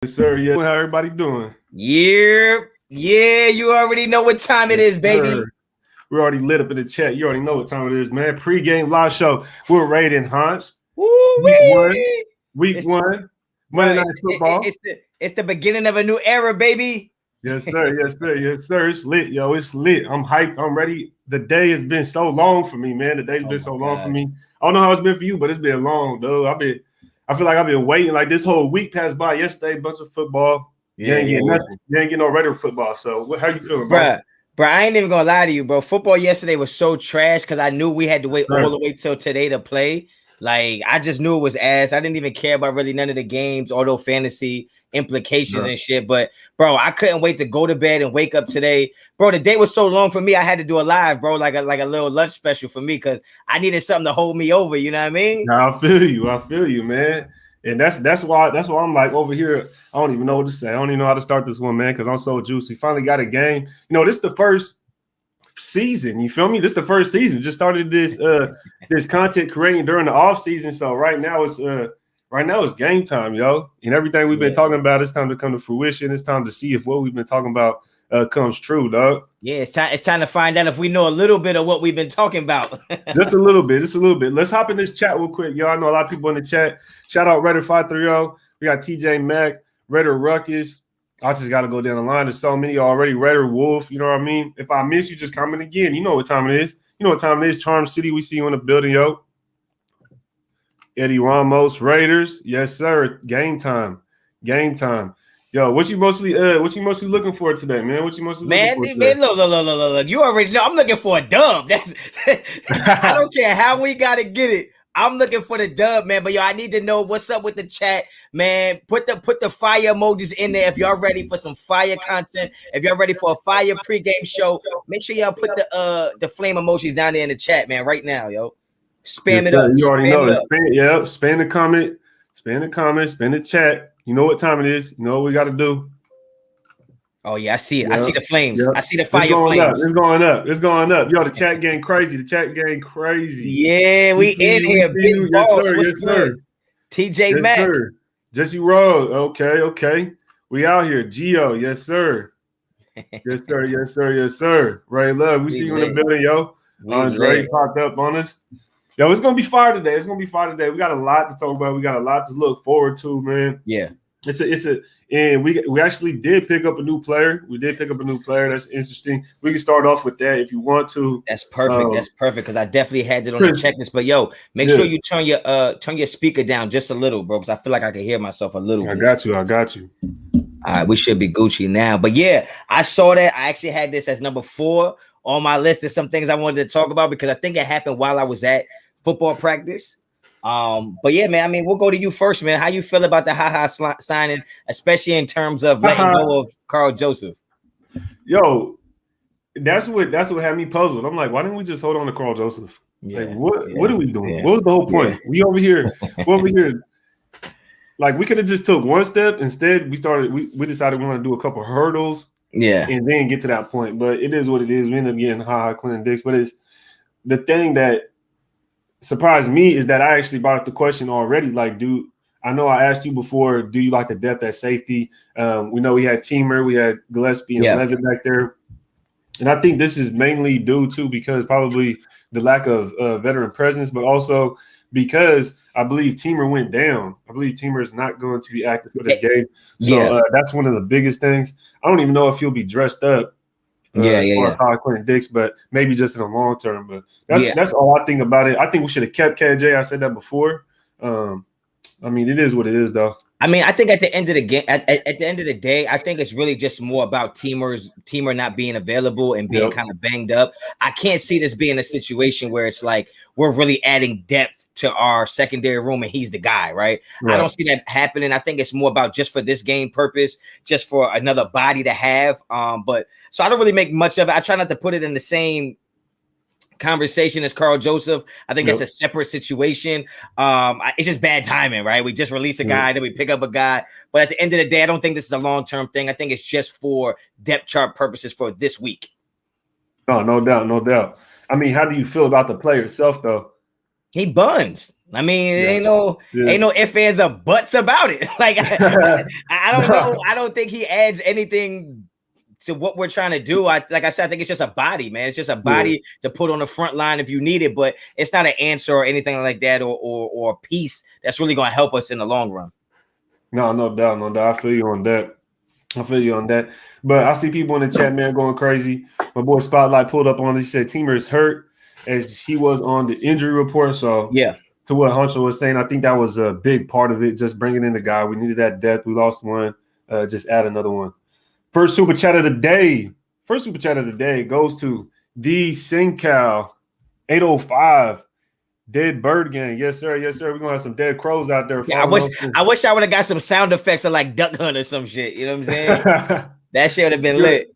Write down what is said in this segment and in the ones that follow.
Yes, sir. Yeah, how everybody doing? Yeah, you already know what time it is, baby. Sir. We're already lit up in the chat. You already know what time it is, man. Pregame live show. We're RAID Honch. Week one. Woo-wee! Week one. Monday Bro, Night Football. it's the beginning of a new era, baby. Yes, sir. Yes, sir. Yes, sir. It's lit, yo. It's lit. I'm hyped. I'm ready. The day has been so long for me, man. The day's been so long for me. I don't know how it's been for you, but it's been long, though. I feel like I've been waiting. Like this whole week passed by. Yesterday, bunch of football. You ain't getting nothing. You ain't getting no regular football. So how you feeling, bro? Bro, I ain't even gonna lie to you, bro. Football yesterday was so trash because I knew we had to wait all the way till today to play. Like, I just knew it was ass. I didn't even care about really none of the games, although fantasy implications and shit. But, bro, I couldn't wait to go to bed and wake up today. Bro, the day was so long for me, I had to do a live, bro, like a little lunch special for me because I needed something to hold me over, you know what I mean? I feel you, man. And that's why I'm like over here. I don't even know what to say. I don't even know how to start this one, man, because I'm so juicy. Finally got a game. You know, this is the first season. You feel me? This is the first season. Just started this this content creating during the off season. So right now it's game time, yo. And everything we've been talking about, it's time to come to fruition. It's time to see if what we've been talking about comes true, dog. Yeah, it's time to find out if we know a little bit of what we've been talking about. just a little bit. Let's hop in this chat real quick, yo. I know a lot of people in the chat. Shout out Redder 530. We got TJ Mack, Redder Ruckus. I just got to go down the line. There's so many already. Redder Wolf, you know what I mean? If I miss you, just comment again. You know what time it is. You know what time it is. Charm City, we see you in the building, yo. Eddie Ramos, Raiders. Yes, sir. Game time. Yo, what you mostly looking for today, man? What you mostly looking for today? Man, look. You already know I'm looking for a dub. That's I don't care how we gotta get it. I'm looking for the dub, man. But yo, I need to know what's up with the chat, man. Put the fire emojis in there if y'all ready for some fire content. If y'all ready for a fire pregame show, make sure y'all put the flame emojis down there in the chat, man. Right now, yo. Spam it up. You already know it. Spam the comment, spam the chat. You know what time it is. You know what we got to do. Oh, yeah, I see it. Yep. I see the flames. Yep. I see the fire flames. It's going up. Yo, the chat game crazy. Yeah, we in here. Big boss. Yes, sir. TJ Mack. Sir. Jesse Rose. Okay. We out here. Gio. Yes, sir. Yes, sir. Ray Love. We see you in the building, yo. Andre popped up on us. Yo, it's gonna be fire today. We got a lot to talk about. We got a lot to look forward to, man. Yeah. And we actually did pick up a new player. That's interesting. We can start off with that if you want to. That's perfect. Because I definitely had it on the checklist. But yo, make sure you turn your speaker down just a little, bro, because I feel like I can hear myself a little bit. I got you. All right, we should be Gucci now. But yeah, I saw that. I actually had this as number 4 on my list. There's some things I wanted to talk about because I think it happened while I was at football practice. But yeah, man, I mean, we'll go to you first, man. How you feel about the signing, especially in terms of letting go of Carl Joseph? Yo, that's what had me puzzled. I'm like, why didn't we just hold on to Carl Joseph? Yeah, like, what are we doing? Yeah. What was the whole point? We over here. Like, we could have just took one step. Instead, we decided we want to do a couple hurdles. Yeah. And then get to that point. But it is what it is. We ended up getting Clinton Dix. But it's the thing that surprised me is that I actually brought up the question already. Like, I know I asked you before, do you like the depth at safety? We know we had Teamer, we had Gillespie and Levitt back there. And I think this is mainly due to because probably the lack of veteran presence, but also because I believe Teamer went down. I believe Teamer is not going to be active for this game. So that's one of the biggest things. I don't even know if he'll be dressed up. Clinton Dix, but maybe just in the long term. But that's all I think about it. I think we should have kept KJ. I said that before. I mean, it is what it is, though. I mean, I think at the end of the game, at the end of the day, I think it's really just more about Teamer not being available and being kind of banged up. I can't see this being a situation where it's like we're really adding depth to our secondary room and he's the guy, right? I don't see that happening. I think it's more about just for this game purpose, just for another body to have. But so I don't really make much of it. I try not to put it in the same conversation as Carl Joseph. I think that's a separate situation. It's just bad timing, right? We just release a guy, then we pick up a guy. But at the end of the day, I don't think this is a long-term thing. I think it's just for depth chart purposes for this week. No doubt. I mean, how do you feel about the player itself, though? He buns. I mean, Yeah. ain't no ifs, ands, or buts about it. Like I don't know. I don't think he adds anything to what we're trying to do. Like I said, I think it's just a body, man. It's just a body to put on the front line if you need it, but it's not an answer or anything like that, or a piece that's really going to help us in the long run. No doubt. I feel you on that. But I see people in the chat, man, going crazy. My boy Spotlight pulled up on it. He said Teamer is hurt as he was on the injury report. So yeah, to what Honcho was saying, I think that was a big part of it. Just bringing in the guy. We needed that depth. We lost one. Just add another one. First super chat of the day. Goes to the SingCal 805. Dead Bird Gang. Yes, sir. We're gonna have some dead crows out there. Yeah, I wish I would have got some sound effects of like Duck Hunt or some shit. You know what I'm saying? That shit would have been lit.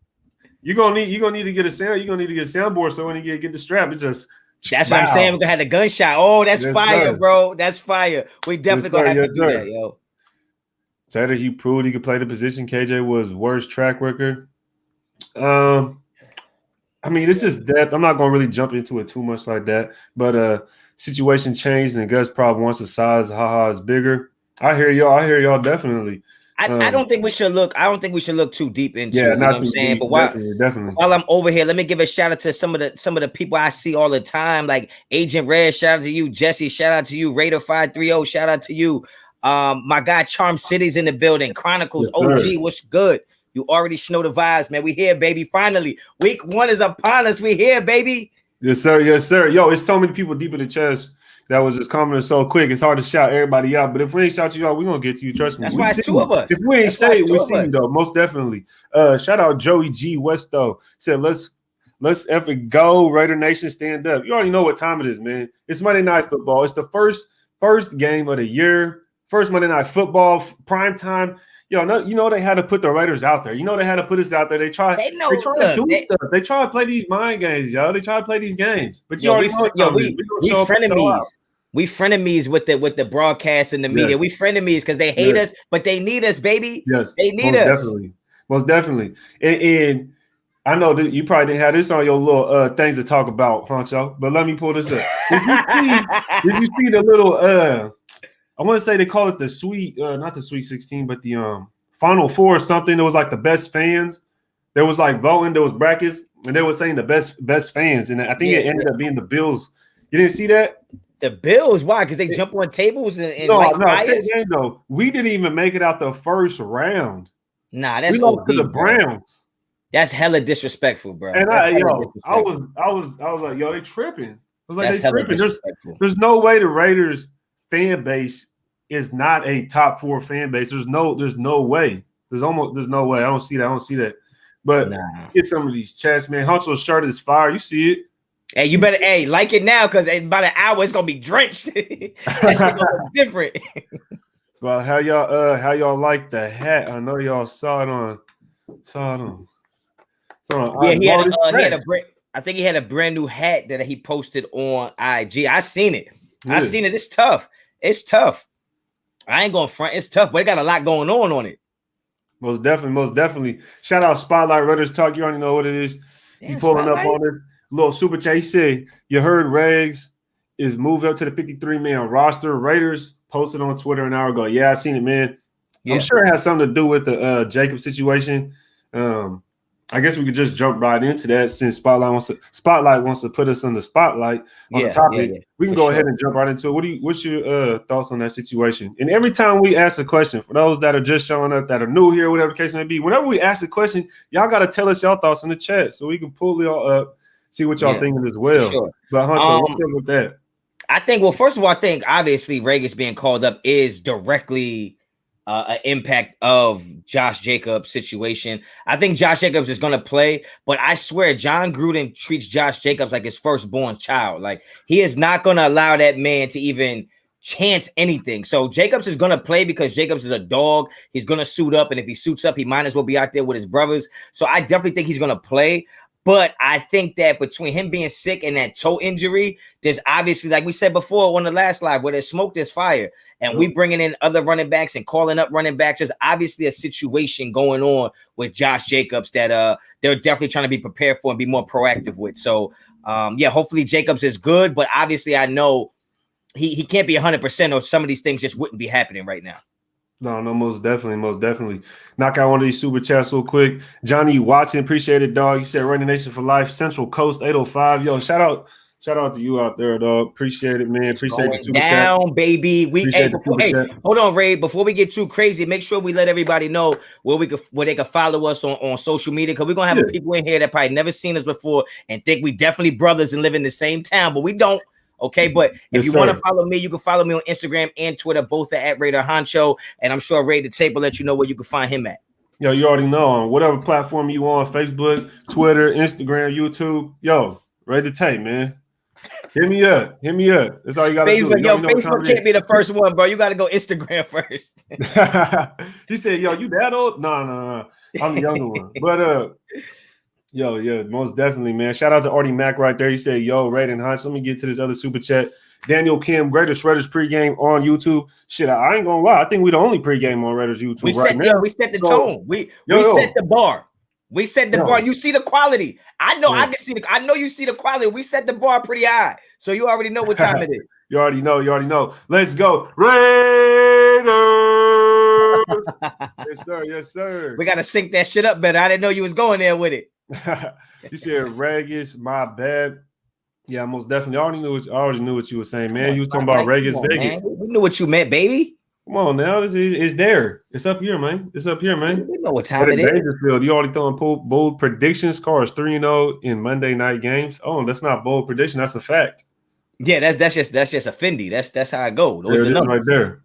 You're gonna need to get a sound. You're gonna need to get a soundboard so when you get the strap, it's just that's what I'm saying. We're gonna have the gunshot. Oh, that's fire, bro. That's fire. We definitely gonna have to do that, yo. Taylor, he proved he could play the position. KJ was worst track record. I mean, it's just depth. I'm not gonna really jump into it too much like that, but situation changed and Gus probably wants the size. Haha is bigger. I hear y'all definitely. I don't think we should look. I don't think we should look too deep into. Yeah, you know what I'm saying. Deep, but definitely. While I'm over here, let me give a shout out to some of the people I see all the time, like Agent Red. Shout out to you, Jesse. Shout out to you, Raider 530. Shout out to you, my guy Charm City's in the building. Chronicles OG, what's good? You already know the vibes, man. We here, baby. Finally, week 1 is upon us. We here, baby. Yes, sir. Yo, it's so many people deep in the chest that was just commenting so quick. It's hard to shout everybody out, but if we ain't shout you out, we're gonna get to you. Trust me. That's why it's 2 of us. If we ain't say it, we see you though. Most definitely. Shout out Joey G Westo. Said let's effing go. Raider Nation, stand up. You already know what time it is, man. It's Monday Night Football. It's the first game of the year. First Monday Night Football prime time. Yo, they had to put the Raiders out there. They had to put us out there. They try to do stuff. They try to play these mind games, yo. They try to play these games. But we frenemies. We frenemies with the broadcast and the media. Yes. We frenemies because they hate us, but they need us, baby. Yes, they need us. Most definitely. And I know that you probably didn't have this on your little things to talk about, Honcho. But let me pull this up. Did you see the little I want to say they call it the sweet, not the Sweet 16, but the Final Four or something. It was like the best fans. There was like voting. There was brackets, and they were saying the best fans. And I think it ended up being the Bills. You didn't see that? The Bills? Why? Because they jump on tables and no. We didn't even make it out the first round. Nah, that's we lost to the Browns. That's hella disrespectful, bro. And I was like, yo, they tripping. I was like, they tripping. There's no way the Raiders fan base is not a top 4 fan base. There's no way. There's no way. I don't see that. But get some of these chats, man. Honcho's shirt is fire. You see it. Hey, you better like it now because in about an hour it's gonna be drenched. That's gonna be different. Well, how y'all like the hat? I know y'all saw it on. Yeah, I think he had a brand new hat that he posted on IG. I seen it. It's tough. It's tough. I ain't going front. It's tough, but it got a lot going on it. Most definitely. Shout out Spotlight Raiders Talk. You already know what it is. He's pulling up on this little super chat. He said, you heard Regs is moved up to the 53-man roster. Raiders posted on Twitter an hour ago. Yeah, I seen it, man. Yeah. I'm sure it has something to do with the Jacob situation. I guess we could just jump right into that since Spotlight wants to put us on the spotlight on the topic. Yeah, we can go ahead and jump right into it. What's your thoughts on that situation? And every time we ask a question, for those that are just showing up, that are new here, whatever the case may be, whenever we ask a question, y'all got to tell us y'all thoughts in the chat so we can pull y'all up, see what y'all thinking as well. Sure. But Honcho, what's up with that? I think, well, first of all, I think obviously Regas being called up is directly an impact of Josh Jacobs' situation. I think Josh Jacobs is going to play, but I swear John Gruden treats Josh Jacobs like his firstborn child. Like, he is not going to allow that man to even chance anything. So Jacobs is going to play because Jacobs is a dog. He's going to suit up, and if he suits up, he might as well be out there with his brothers. So I definitely think he's going to play. But I think that between him being sick and that toe injury, there's obviously, like we said before on the last live, where there's smoke, there's fire. And we bringing in other running backs and calling up running backs. There's obviously a situation going on with Josh Jacobs that they're definitely trying to be prepared for and be more proactive with. So, hopefully Jacobs is good. But obviously I know he can't be 100%, or some of these things just wouldn't be happening right now. No, most definitely, most definitely. Knock out one of these super chats real quick. Johnny Watson, appreciate it, dog. He said, "Raider Nation for life, Central Coast 805." Yo, shout out to you out there, dog. Appreciate it, man. Appreciate the super down, chat. baby. Hold on, Ray. Before we get too crazy, make sure we let everybody know where they can follow us on social media, because we're gonna have people in here that probably never seen us before and think we definitely brothers and live in the same town, but we don't. Okay, but if you want to follow me, you can follow me on Instagram and Twitter, both at RAID HONCHO, and I'm sure Ray the Tape will let you know where you can find him at. Yo, you already know, on whatever platform you on, Facebook, Twitter, Instagram, YouTube. Yo, RAID the Tape, man. Hit me up. That's all you gotta do. Facebook can't be the first one, bro. You gotta go Instagram first. He said, "Yo, you that old?" No. I'm the younger one. But yo, yeah, most definitely, man. Shout out to Artie Mack right there. He said, "Yo, Raid and Honch." Let me get to this other super chat. Daniel Kim, Greatest Shredders pregame on YouTube. Shit, I ain't gonna lie. I think we the only pregame on Raiders YouTube we right set, now. Yeah, we set the tone. We set the bar. We set the bar. You see the quality. I know. I can see I know you see the quality. We set the bar pretty high, so you already know what time it is. You already know. Let's go, Raiders. Yes, sir. We gotta sync that shit up better. I didn't know you was going there with it. You said Regis, my bad. Yeah, most definitely. I already knew what you were saying, man. You was talking about Regis Vegas. We knew what you meant, baby. Come on now, it's there. It's up here, man. We know what time it is. You already throwing bold predictions. Scores 3-0 in Monday night games. Oh, that's not bold prediction. That's a fact. Yeah, that's just a Fendi. That's how I go. There it is right there.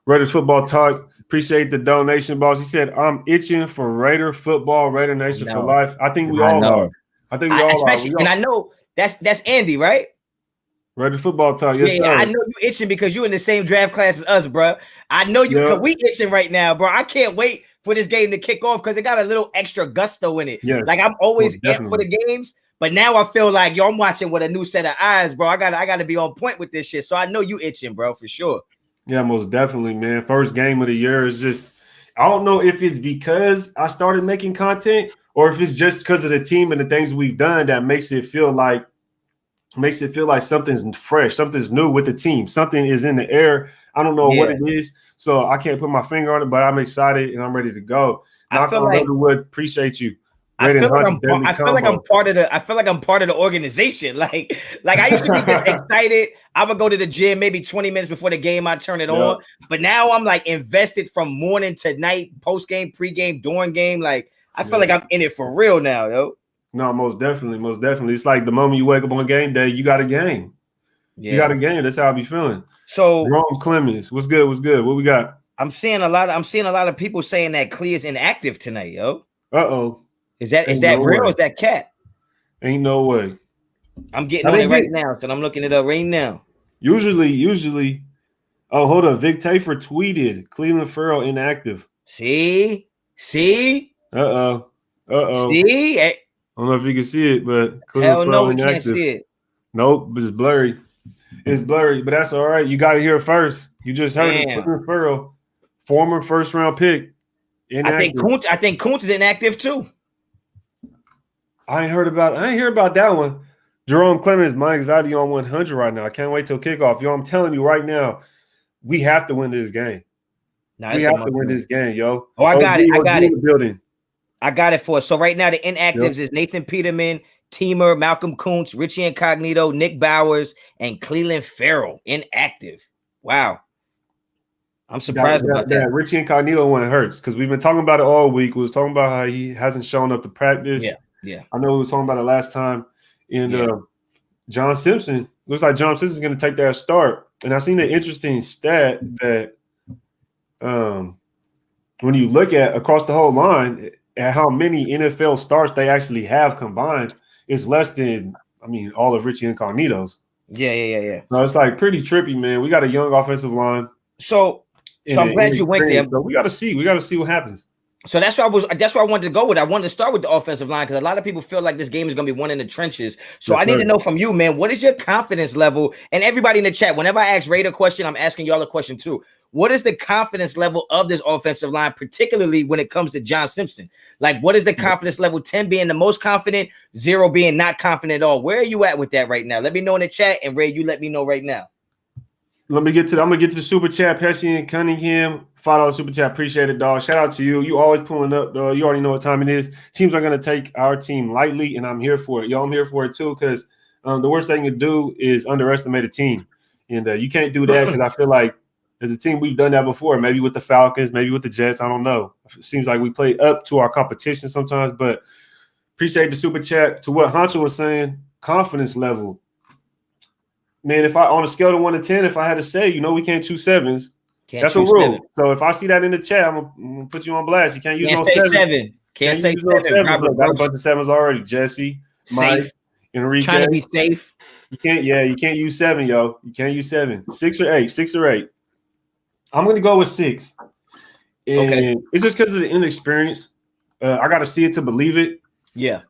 Raiders football talk. Appreciate the donation, boss. He said, "I'm itching for Raider football, Raider Nation for life." I think we all are. And I know that's Andy, right? Raider football talk. Yes, sir. I know you itching because you in the same draft class as us, bro. I know you. Cause we itching right now, bro. I can't wait for this game to kick off because it got a little extra gusto in it. Yes, like I'm always in for the games, but now I feel like I'm watching with a new set of eyes, bro. I gotta be on point with this shit. So I know you itching, bro, for sure. Yeah, most definitely, man. First game of the year is just, I don't know if it's because I started making content or if it's just because of the team and the things we've done that makes it feel like something's fresh, something's new with the team. Something is in the air. I don't know what it is. So I can't put my finger on it, but I'm excited and I'm ready to go. I feel like appreciate you. I feel like I'm part of the organization. Like I used to be just excited. I would go to the gym maybe 20 minutes before the game. I turn it on, but now I'm like invested from morning to night, post game, pre-game, during game. Like I feel like I'm in it for real now, yo. No, most definitely. It's like the moment you wake up on game day, you got a game. Yeah. You got a game. That's how I be feeling. So Jerome Clemens, what's good? What we got? I'm seeing a lot of people saying that Clear's inactive tonight, yo. Uh-oh. Is that real or is that cat? Ain't no way. I'm getting on it right now, so I'm looking it up right now. Usually. Oh, hold on. Vic Tafer tweeted Cleveland Farrell inactive. See? Uh-oh. See? I don't know if you can see it, but Hell no, we can't see it. Nope, it's blurry. But that's all right. You got to hear it first. You just heard it. Cleveland Farrell, former first-round pick. Inactive. I think Kuntz is inactive too. I ain't heard about that one. Jerome Clemens, my anxiety on 100 right now. I can't wait till kickoff. Yo, I'm telling you right now, we have to win this game. We have to win this game, yo. Oh, I got it. Building. I got it for us. So right now the inactives is Nathan Peterman, Teamer, Malcolm Kuntz, Richie Incognito, Nick Bowers, and Cleveland Farrell inactive. Wow. I'm surprised about that. Richie Incognito when it hurts because we've been talking about it all week. We was talking about how he hasn't shown up to practice. Yeah. I know we was talking about it last time. And John Simpson, looks like John Simpson's going to take that start. And I seen the interesting stat that when you look at across the whole line at how many NFL starts they actually have combined, it's less than, all of Richie Incognito's. Yeah. So it's like pretty trippy, man. We got a young offensive line. So I'm glad you went there. So we got to see what happens. So that's why I wanted to go with. I wanted to start with the offensive line because a lot of people feel like this game is going to be won in the trenches. So I need to know from you, man, what is your confidence level? And everybody in the chat, whenever I ask Raider a question, I'm asking y'all a question too. What is the confidence level of this offensive line, particularly when it comes to John Simpson? Like, what is the confidence level? 10 being the most confident, 0 being not confident at all. Where are you at with that right now? Let me know in the chat, and Ray, you let me know right now. I'm gonna get to the super chat. Pesci and Cunningham, $5 super chat. Appreciate it, dog. Shout out to you. You always pulling up, dog. You already know what time it is. Teams are gonna take our team lightly, and I'm here for it. Yo, I'm here for it too, because the worst thing you can do is underestimate a team, and you can't do that because I feel like as a team we've done that before. Maybe with the Falcons, maybe with the Jets. I don't know. It seems like we play up to our competition sometimes, but appreciate the super chat. To what Honcho was saying, confidence level. Man, if I on a scale of 1 to 10, if I had to say, we can't choose sevens. That's a rule. 7. So if I see that in the chat, I'm gonna put you on blast. You can't use no say 7. Can't say 7. Look, got a bunch of 7s already. Jesse, Mike, safe. Enrique. Trying to be safe. You can't use 7, yo. You can't use 7. 6 or 8. 6 or 8. I'm gonna go with 6. And okay. It's just because of the inexperience. I gotta see it to believe it. Yeah.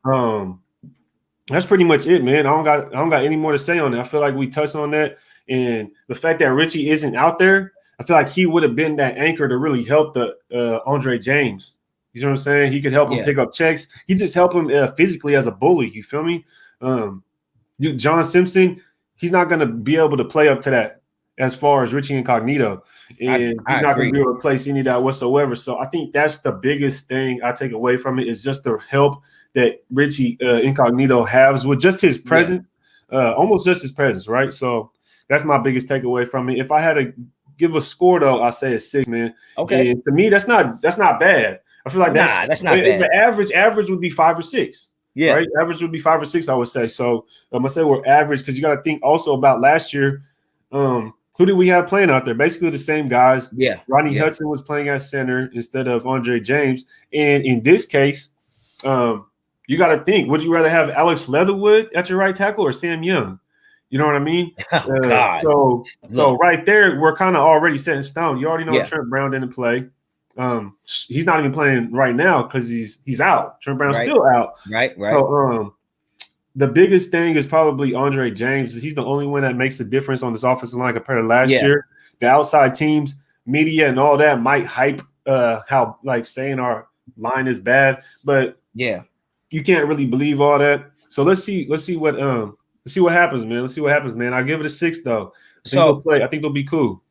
That's pretty much it, man. I don't got any more to say on it. I feel like we touched on that, and the fact that Richie isn't out there, I feel like he would have been that anchor to really help the Andre James. You know what I'm saying? He could help him pick up checks. He just helped him physically as a bully. You feel me? John Simpson, he's not going to be able to play up to that as far as Richie Incognito, and he's not going to be able to replace any of that whatsoever. So I think that's the biggest thing I take away from it is just the help that Richie Incognito has with just his presence, almost just his presence, right? So that's my biggest takeaway from it. If I had to give a score, though, I say a 6, man. Okay. And to me, that's not bad. I feel like that's not bad. The average would be 5 or 6. Yeah. Right? Average would be 5 or 6, I would say. So I'm gonna say we're average because you got to think also about last year. Who did we have playing out there? Basically the same guys. Yeah. Ronnie Hudson was playing at center instead of Andre James. And in this case, you got to think, would you rather have Alex Leatherwood at your right tackle or Sam Young? You know what I mean? Oh, God. So right there, we're kind of already set in stone. You already know Trent Brown didn't play. He's not even playing right now because he's out. Trent Brown's still out. Right. So the biggest thing is probably Andre James. He's the only one that makes a difference on this offensive line compared to last year. The outside teams, media, and all that might hype how saying our line is bad, but you can't really believe all that. So let's see what happens, man. Let's see what happens, man. I'll give it a 6 though. I think they'll be cool.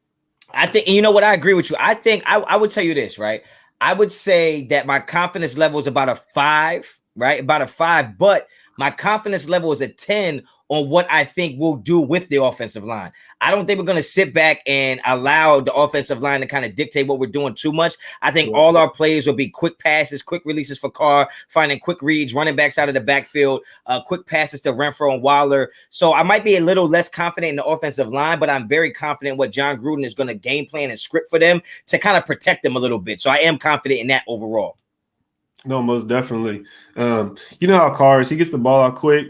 I think, you know what, I agree with you. I think I would tell you this, right? I would say that my confidence level is about a 5, right? About a 5, but my confidence level is a 10 on what I think we'll do with the offensive line. I don't think we're going to sit back and allow the offensive line to kind of dictate what we're doing too much. I think all our plays will be quick passes, quick releases for Carr, finding quick reads, running backs out of the backfield, quick passes to Renfro and Waller. So I might be a little less confident in the offensive line, but I'm very confident what John Gruden is going to game plan and script for them to kind of protect them a little bit. So I am confident in that overall. No, most definitely. You know how Carr is. He gets the ball out quick.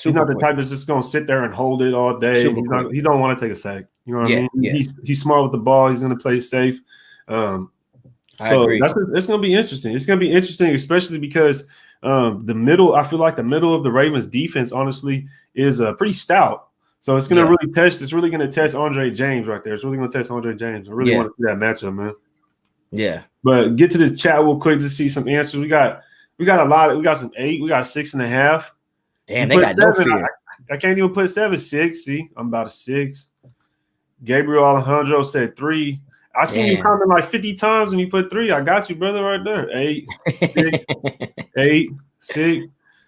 He's not the type that's just going to sit there and hold it all day. He don't want to take a sack. You know what I mean? Yeah. He's smart with the ball. He's going to play safe. So it's going to be interesting. It's going to be interesting, especially because the middle. I feel like the middle of the Ravens defense, honestly, is pretty stout. So it's going to really test. It's really going to test Andre James right there. It's really going to test Andre James. I really want to see that matchup, man. Yeah. But get to the chat real quick to see some answers. We got a lot. We got some 8. We got 6.5. Damn, they got 7, no fear. I can't even put 7. 6. See, I'm about a 6. Gabriel Alejandro said 3. I seen you comment like 50 times and you put 3. I got you, brother, right there. 8, 6, 8, 6.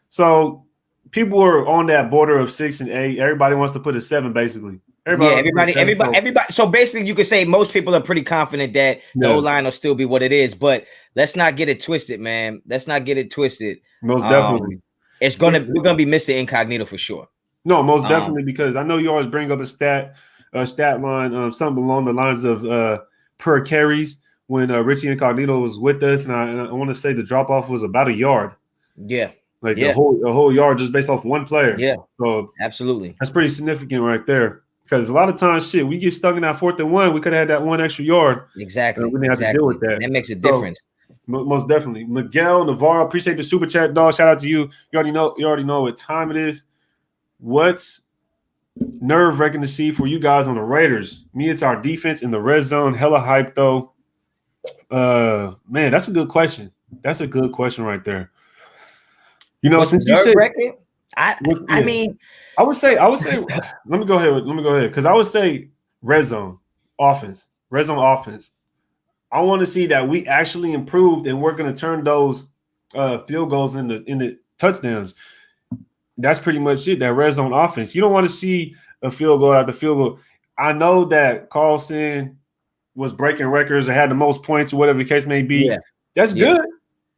So people are on that border of 6 and 8. Everybody wants to put a 7, basically. Everybody. So basically, you could say most people are pretty confident that the O-line will still be what it is. But let's not get it twisted, man. Let's not get it twisted. Most definitely. We're gonna be missing Incognito for sure. No, most definitely, because I know you always bring up a stat line, something along the lines of per carries when Richie Incognito was with us, and I want to say the drop off was about a yard. Yeah, a whole yard just based off one player. Yeah, so absolutely, that's pretty significant right there. Because a lot of times, we get stuck in that 4th and 1. We could have had that 1 extra yard. Exactly. We didn't have to deal with that. That makes a difference. Most definitely. Miguel Navarro, appreciate the super chat, dog. Shout out to you. You already know what time it is. What's nerve-wracking to see for you guys on the Raiders? Me, it's our defense in the red zone. Hella hype, though. Man, that's a good question. That's a good question right there. Since you said I mean, I would say let me go ahead because I would say red zone offense. Red zone offense. I want to see that we actually improved and we're going to turn those field goals into touchdowns. That's pretty much it. That red zone offense. You don't want to see a field goal after field goal. I know that Carlson was breaking records or had the most points or whatever the case may be. Yeah. That's good.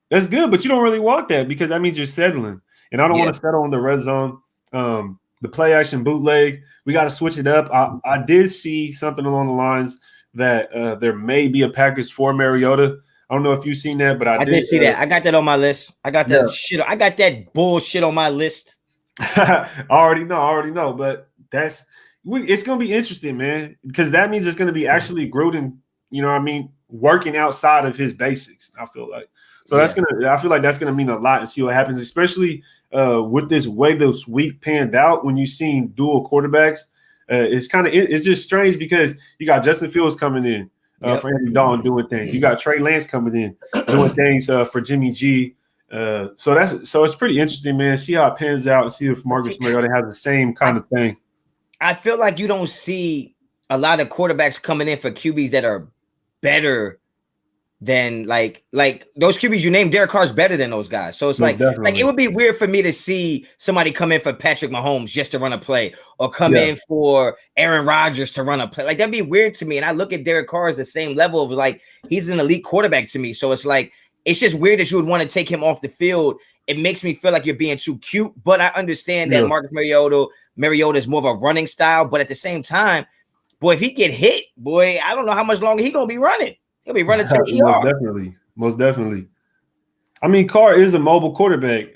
That's good, but you don't really want that because that means you're settling. And I don't want to settle in the red zone. The play action bootleg, we got to switch it up. I did see something along the lines that there may be a package for Mariota. I don't know if you've seen that, but I did see that. I got that on my list. I got that shit. I got that bullshit on my list. I already know. But it's going to be interesting, man, because that means it's going to be actually Gruden, you know what I mean, working outside of his basics, I feel like. So I feel like that's going to mean a lot and see what happens, especially with this way this week panned out when you've seen dual quarterbacks. It's just strange because you got Justin Fields coming in for Andy Dalton doing things. You got Trey Lance coming in doing things for Jimmy G. So it's pretty interesting, man. See how it pans out and see if Marcus Mariota has the same kind of thing. I feel like you don't see a lot of quarterbacks coming in for QBs that are better than like those QBs you named. Derek Carr's better than those guys. So it's like it would be weird for me to see somebody come in for Patrick Mahomes just to run a play or come in for Aaron Rodgers to run a play. Like that'd be weird to me. And I look at Derek Carr as the same level of like he's an elite quarterback to me. So it's like it's just weird that you would want to take him off the field. It makes me feel like you're being too cute. But I understand that Marcus Mariota is more of a running style. But at the same time, boy, if he get hit, boy, I don't know how much longer he's gonna be running. He'll be running to the ER. Most definitely. I mean, Carr is a mobile quarterback.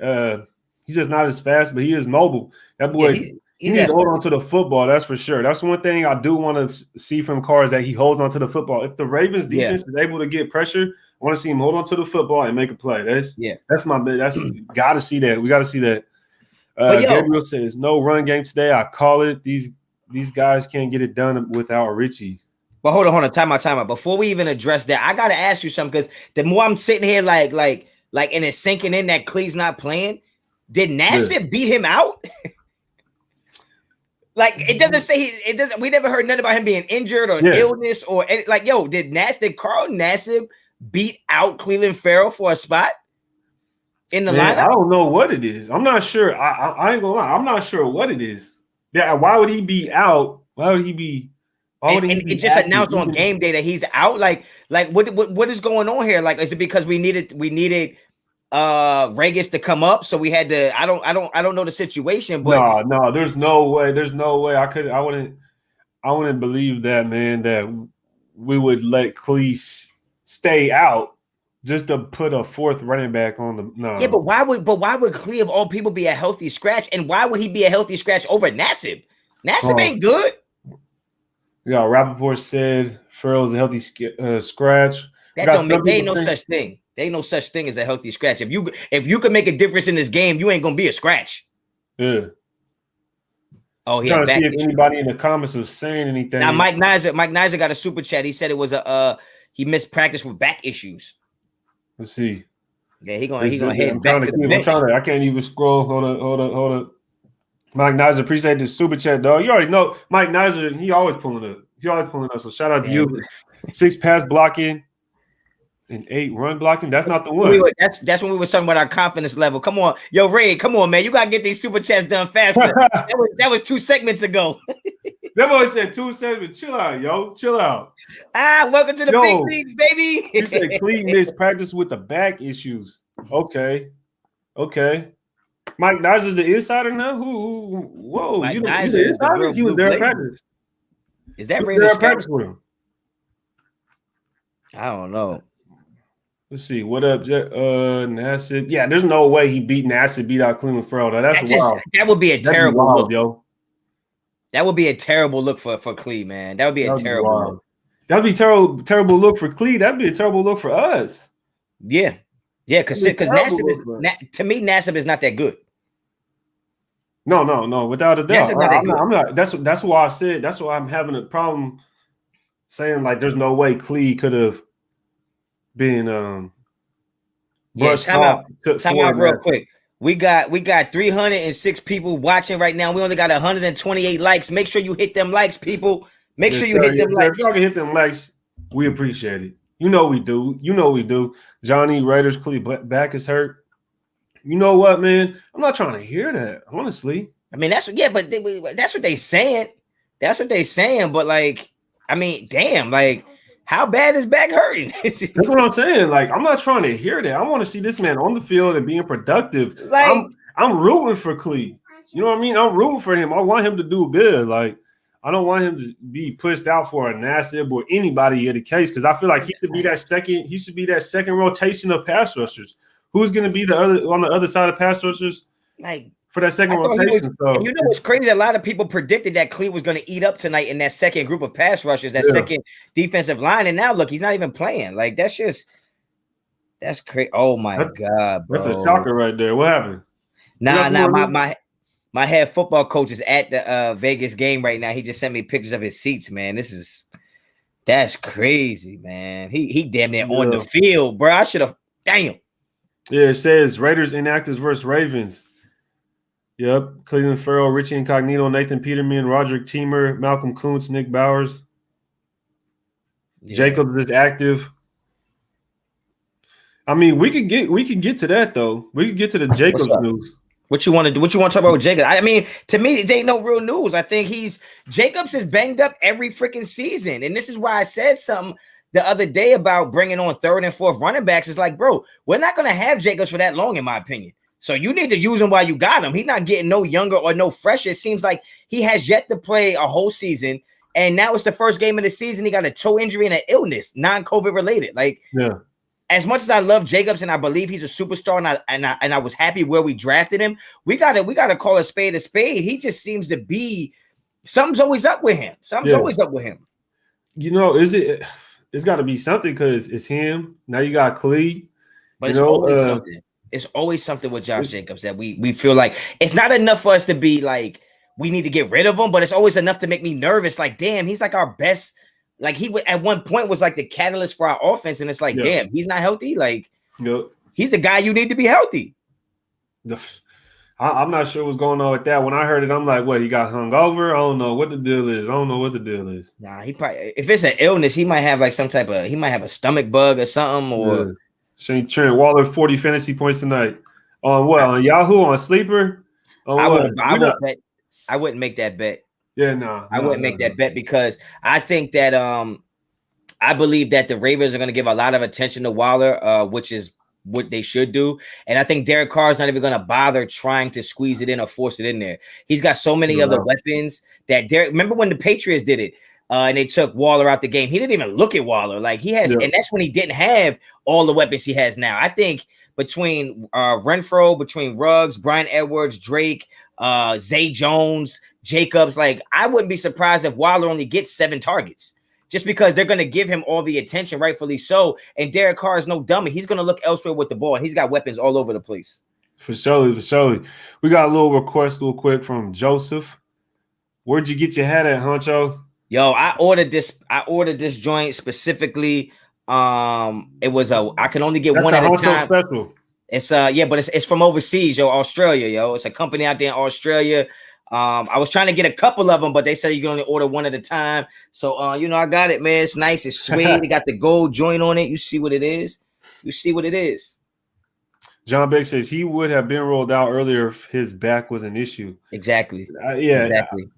He's just not as fast, but he is mobile. That boy, he needs to hold on to the football. That's for sure. That's one ththing I do want to see from Carr is that he holds on to the football. If the Ravens defense is able to get pressure, I want to see him hold on to the football and make a play. That's got to see that. We got to see that. Gabriel says no run game today. I call it. These guys can't get it done without Richie. But hold on, time out. Before we even address that, I gotta ask you something because the more I'm sitting here, like, and it's sinking in that Clee's not playing. Did Nassib beat him out? Like it doesn't say it doesn't. We never heard nothing about him being injured or illness or like. Yo, did Carl Nassib beat out Cleveland Farrell for a spot in the lineup? I don't know what it is. I'm not sure. I ain't gonna lie. I'm not sure what it is. Yeah, why would he be out? Why would he be? And it just announced on game day that he's out. Like what is going on here? Like, is it because we needed Regis to come up, so we had to? I don't know the situation, but no, there's no way. I wouldn't believe that, man. That we would let Cleese stay out just to put a fourth running back on the. No. Yeah, but why would Clee of all people be a healthy scratch, and why would he be a healthy scratch over Nassib? Nassib ain't good. Yeah, Rappaport said Farrell's a healthy scratch. That don't make. There ain't no such thing. There ain't no such thing as a healthy scratch. If you can make a difference in this game, you ain't gonna be a scratch. Yeah. Oh, yeah. See if anybody in the comments is saying anything. Now, Mike Nizer got a super chat. He said it was he missed practice with back issues. Let's see. Yeah, he gonna head back to the bench. I can't even scroll. Hold up. Mike Nizer, appreciate the super chat, dog. You already know Mike Nizer, he always pulling up. So shout out to you. 6 pass blocking and 8 run blocking. That's not the one. That's when we were talking about our confidence level. Come on. Yo, Ray, come on, man. You gotta get these super chats done faster. that was 2 segments ago. That boy said 2 segments. Chill out, yo. Chill out. Welcome to the big leagues, baby. He said Clee missed practice with the back issues. Okay. Mike Nizer's the insider now? Whoa. Mike He was there at practice. Is that Raiders practice with him? I don't know. Let's see. What up, Nassib? Yeah, there's no way he beat out Cleveland Farrell. That's wild. That would be a terrible look, yo. That would be a terrible look for Clee, man. That would be a terrible look. That would be terrible look for Clee. That'd be a terrible look for us. Yeah, because Nassib is to me, Nassib is not that good. No, without a doubt. I'm not. That's why I said. That's why I'm having a problem saying like there's no way Clee could have been time out real quick. We got 306 people watching right now. We only got 128 likes. Make sure you hit them likes, people. Make sure you hit them likes. If likes. y'all can hit them likes, we appreciate it. You know we do. You know we do. Johnny Raiders Cleveland back is hurt. You know what, man? I'm not trying to hear that, honestly. I mean, that's what they saying. That's what they saying. But like, I mean, damn, like, how bad is back hurting? That's what I'm saying. Like, I'm not trying to hear that. I want to see this man on the field and being productive. Like, I'm rooting for Cleve. You know what I mean? I'm rooting for him. I want him to do good. Like, I don't want him to be pushed out for a Nassib or anybody in the case, because I feel like he should be that second rotation of pass rushers. Who's going to be on the other side of pass rushers? Like, for that second rotation. So you know what's crazy? A lot of people predicted that Cleve was going to eat up tonight in that second group of pass rushers, that second defensive line, and now look, he's not even playing. Like, that's crazy. Oh my God, bro. That's a shocker right there. What happened? Nah. My head football coach is at the Vegas game right now. He just sent me pictures of his seats, man. That's crazy, man. He damn near on the field, bro. I should have. Damn. Yeah, it says Raiders inactives versus Ravens. Yep. Cleveland Farrell, Richie Incognito, Nathan Peterman, Roderick Teamer, Malcolm Kuntz, Nick Bowers. Yeah. Jacobs is active. I mean, we could get to that though. We could get to the Jacobs news. What you want to do? What you want to talk about with Jacobs? I mean, to me, it ain't no real news. I think Jacobs is banged up every freaking season, and this is why I said something the other day about bringing on third and fourth running backs. It's like, bro, we're not gonna have Jacobs for that long, in my opinion. So you need to use him while you got him. He's not getting no younger or no fresher. It seems like he has yet to play a whole season, and now it's the first game of the season. He got a toe injury and an illness, non-COVID related. Like, yeah. As much as I love Jacobs and I believe he's a superstar, and I was happy where we drafted him, we gotta call a spade a spade. He just seems to be something's always up with him. Always up with him. You know, it's got to be something because it's him. Now you got Clee. But it's always something. It's always something with Josh Jacobs that we feel like it's not enough for us to be like we need to get rid of him, but it's always enough to make me nervous. Like, damn, he's like our best. Like, he at one point was like the catalyst for our offense, and it's like, damn, he's not healthy. Like, he's the guy you need to be healthy. I'm not sure what's going on with that. When I heard it, I'm like, what, he got hung over? I don't know what the deal is. Nah, he probably, if it's an illness, he might have like he might have a stomach bug or something. Or Shane Trent Waller 40 fantasy points tonight. On what? On Yahoo? On Sleeper? I wouldn't make that bet. Yeah, I wouldn't make that bet because I think that I believe that the Ravens are going to give a lot of attention to Waller, which is what they should do. And I think Derek Carr is not even going to bother trying to squeeze it in or force it in there. He's got so many other weapons that remember when the Patriots did it and they took Waller out the game? He didn't even look at Waller. Like, he has, and that's when he didn't have all the weapons he has now. I think between Renfro, between Ruggs, Brian Edwards, Drake, Zay Jones, Jacobs, like, I wouldn't be surprised if Waller only gets 7 targets just because they're going to give him all the attention, rightfully so. And Derek Carr is no dummy. He's going to look elsewhere with the ball, and he's got weapons all over the place. For sure. We got a little request real quick from Joseph. Where'd you get your hat at, Honcho? Yo, I ordered this joint specifically. It was I can only get one at a time. Special. It's but it's from overseas, Australia, It's a company out there in Australia. I was trying to get a couple of them, but they said you can only order one at a time. So I got it, man. It's nice, it's sweet. It got the gold joint on it. You see what it is. John Beck says he would have been rolled out earlier if his back was an issue. Exactly. Exactly.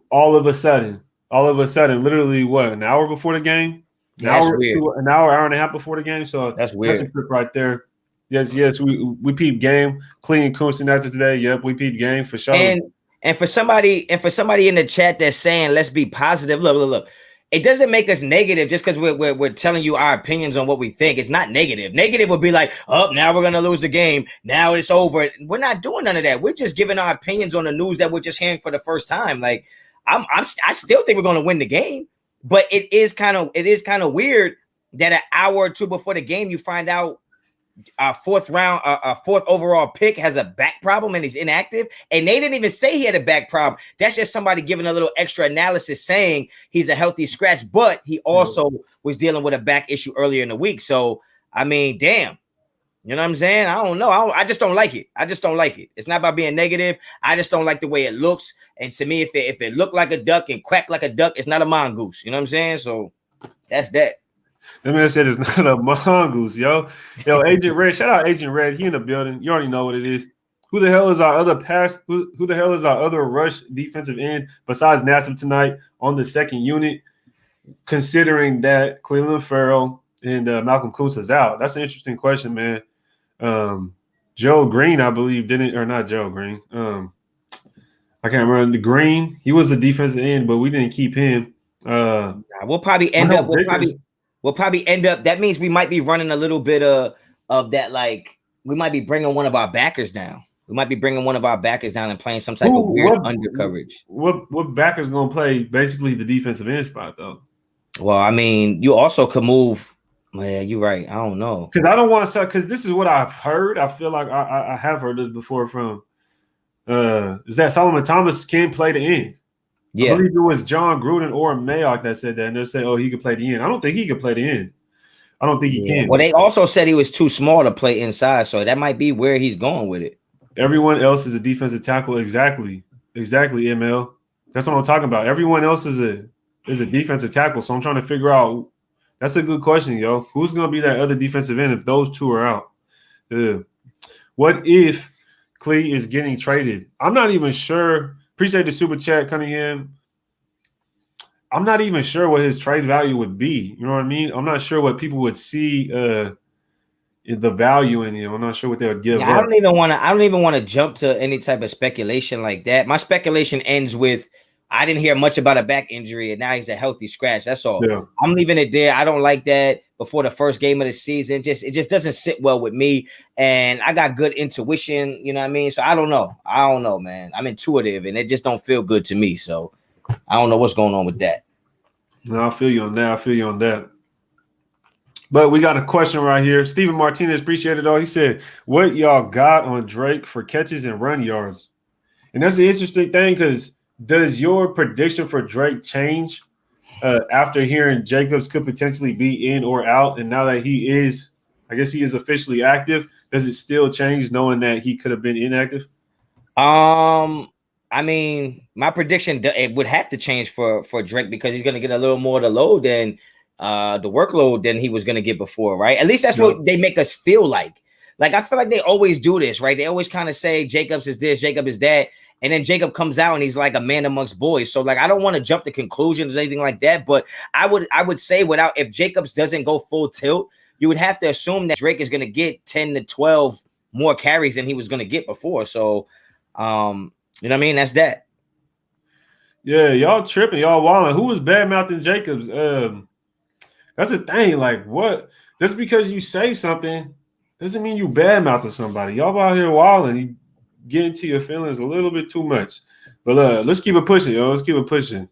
All of a sudden, literally what, an hour before the game? An hour and a half before the game. So that's weird. That's a trip right there. Yes. We peeped game. Clean Coonston after today. Yep, we peeped game for sure. And for somebody in the chat that's saying let's be positive. Look. It doesn't make us negative just because we're telling you our opinions on what we think. It's not negative. Negative would be like, oh, now we're gonna lose the game. Now it's over. We're not doing none of that. We're just giving our opinions on the news that we're just hearing for the first time. Like, I still think we're gonna win the game, but it is kind of weird that an hour or two before the game you find out our fourth overall pick has a back problem and he's inactive, and they didn't even say he had a back problem. That's just somebody giving a little extra analysis saying he's a healthy scratch, but he also was dealing with a back issue earlier in the week. So I mean, damn, You know what I'm saying? I don't know. I just don't like it. I just don't like it. It's not about being negative. I just don't like the way it looks. And to me, if it looked like a duck and quacked like a duck, it's not a mongoose. You know what I'm saying? So that's that. That man said it's not a mongoose, yo. Yo, Agent Red, shout out Agent Red. He in the building. You already know what it is. Who the hell is our other pass? Who the hell is our other rush defensive end besides Nassib tonight on the second unit? Considering that Cleveland Farrell and Malcolm Kuntz is out, that's an interesting question, man. Joe Green, I believe, didn't, or not Joe Green. I can't remember the Green. He was the defensive end, but we didn't keep him. We'll probably end up. We'll probably end up. That means we might be running a little bit of that. Like we might be bringing one of our backers down. We might be bringing one of our backers down and playing some type of weird under coverage. What backer's gonna play basically the defensive end spot though? Well, I mean, you also could move. Yeah, you're right. I don't know because I don't want to say because this is what I've heard. I feel like I have heard this before from is that Solomon Thomas can play the end. Yeah, I believe it was John Gruden or Mayock that said that, and they say, "Oh, he could play the end." I don't think he could play the end. I don't think he can. Well, they also said he was too small to play inside, so that might be where he's going with it. Everyone else is a defensive tackle. Exactly, ML. That's what I'm talking about. Everyone else is a defensive tackle. So I'm trying to figure out. That's a good question, yo. Who's going to be that other defensive end if those two are out? Yeah. What if Clee is getting traded? I'm not even sure. Appreciate the super chat, Cunningham. I'm not even sure what his trade value would be. You know what I mean? I'm not sure what people would see the value in him. I'm not sure what they would give up. I don't even want to jump to any type of speculation like that. My speculation ends with I didn't hear much about a back injury, and now he's a healthy scratch. That's all. Yeah. I'm leaving it there. I don't like that before the first game of the season. It just doesn't sit well with me. And I got good intuition, you know what I mean? So I don't know, man. I'm intuitive, and it just don't feel good to me. So I don't know what's going on with that. No, I feel you on that. But we got a question right here. Steven Martinez, appreciate it all. He said, what y'all got on Drake for catches and run yards? And that's the interesting thing because does your prediction for Drake change after hearing Jacobs could potentially be in or out? And now that he is, I guess he is officially active, does it still change knowing that he could have been inactive? I mean, my prediction, it would have to change for Drake because he's going to get a little more of the load than the workload than he was going to get before, right? At least that's what they make us feel like. Like, I feel like they always do this, right? They always kind of say Jacobs is this, Jacob is that. And then Jacob comes out and he's like a man amongst boys. So, like, I don't want to jump to conclusions or anything like that. But I would say if Jacobs doesn't go full tilt, you would have to assume that Drake is going to get 10 to 12 more carries than he was going to get before. So, you know what I mean? That's that. Yeah, y'all tripping. Y'all wilding. Who was bad-mouthing Jacobs? That's the thing. Like, what? Just because you say something doesn't mean you bad-mouthing somebody. Y'all out here wilding. You get into your feelings a little bit too much. But let's keep it pushing, yo. Let's keep it pushing.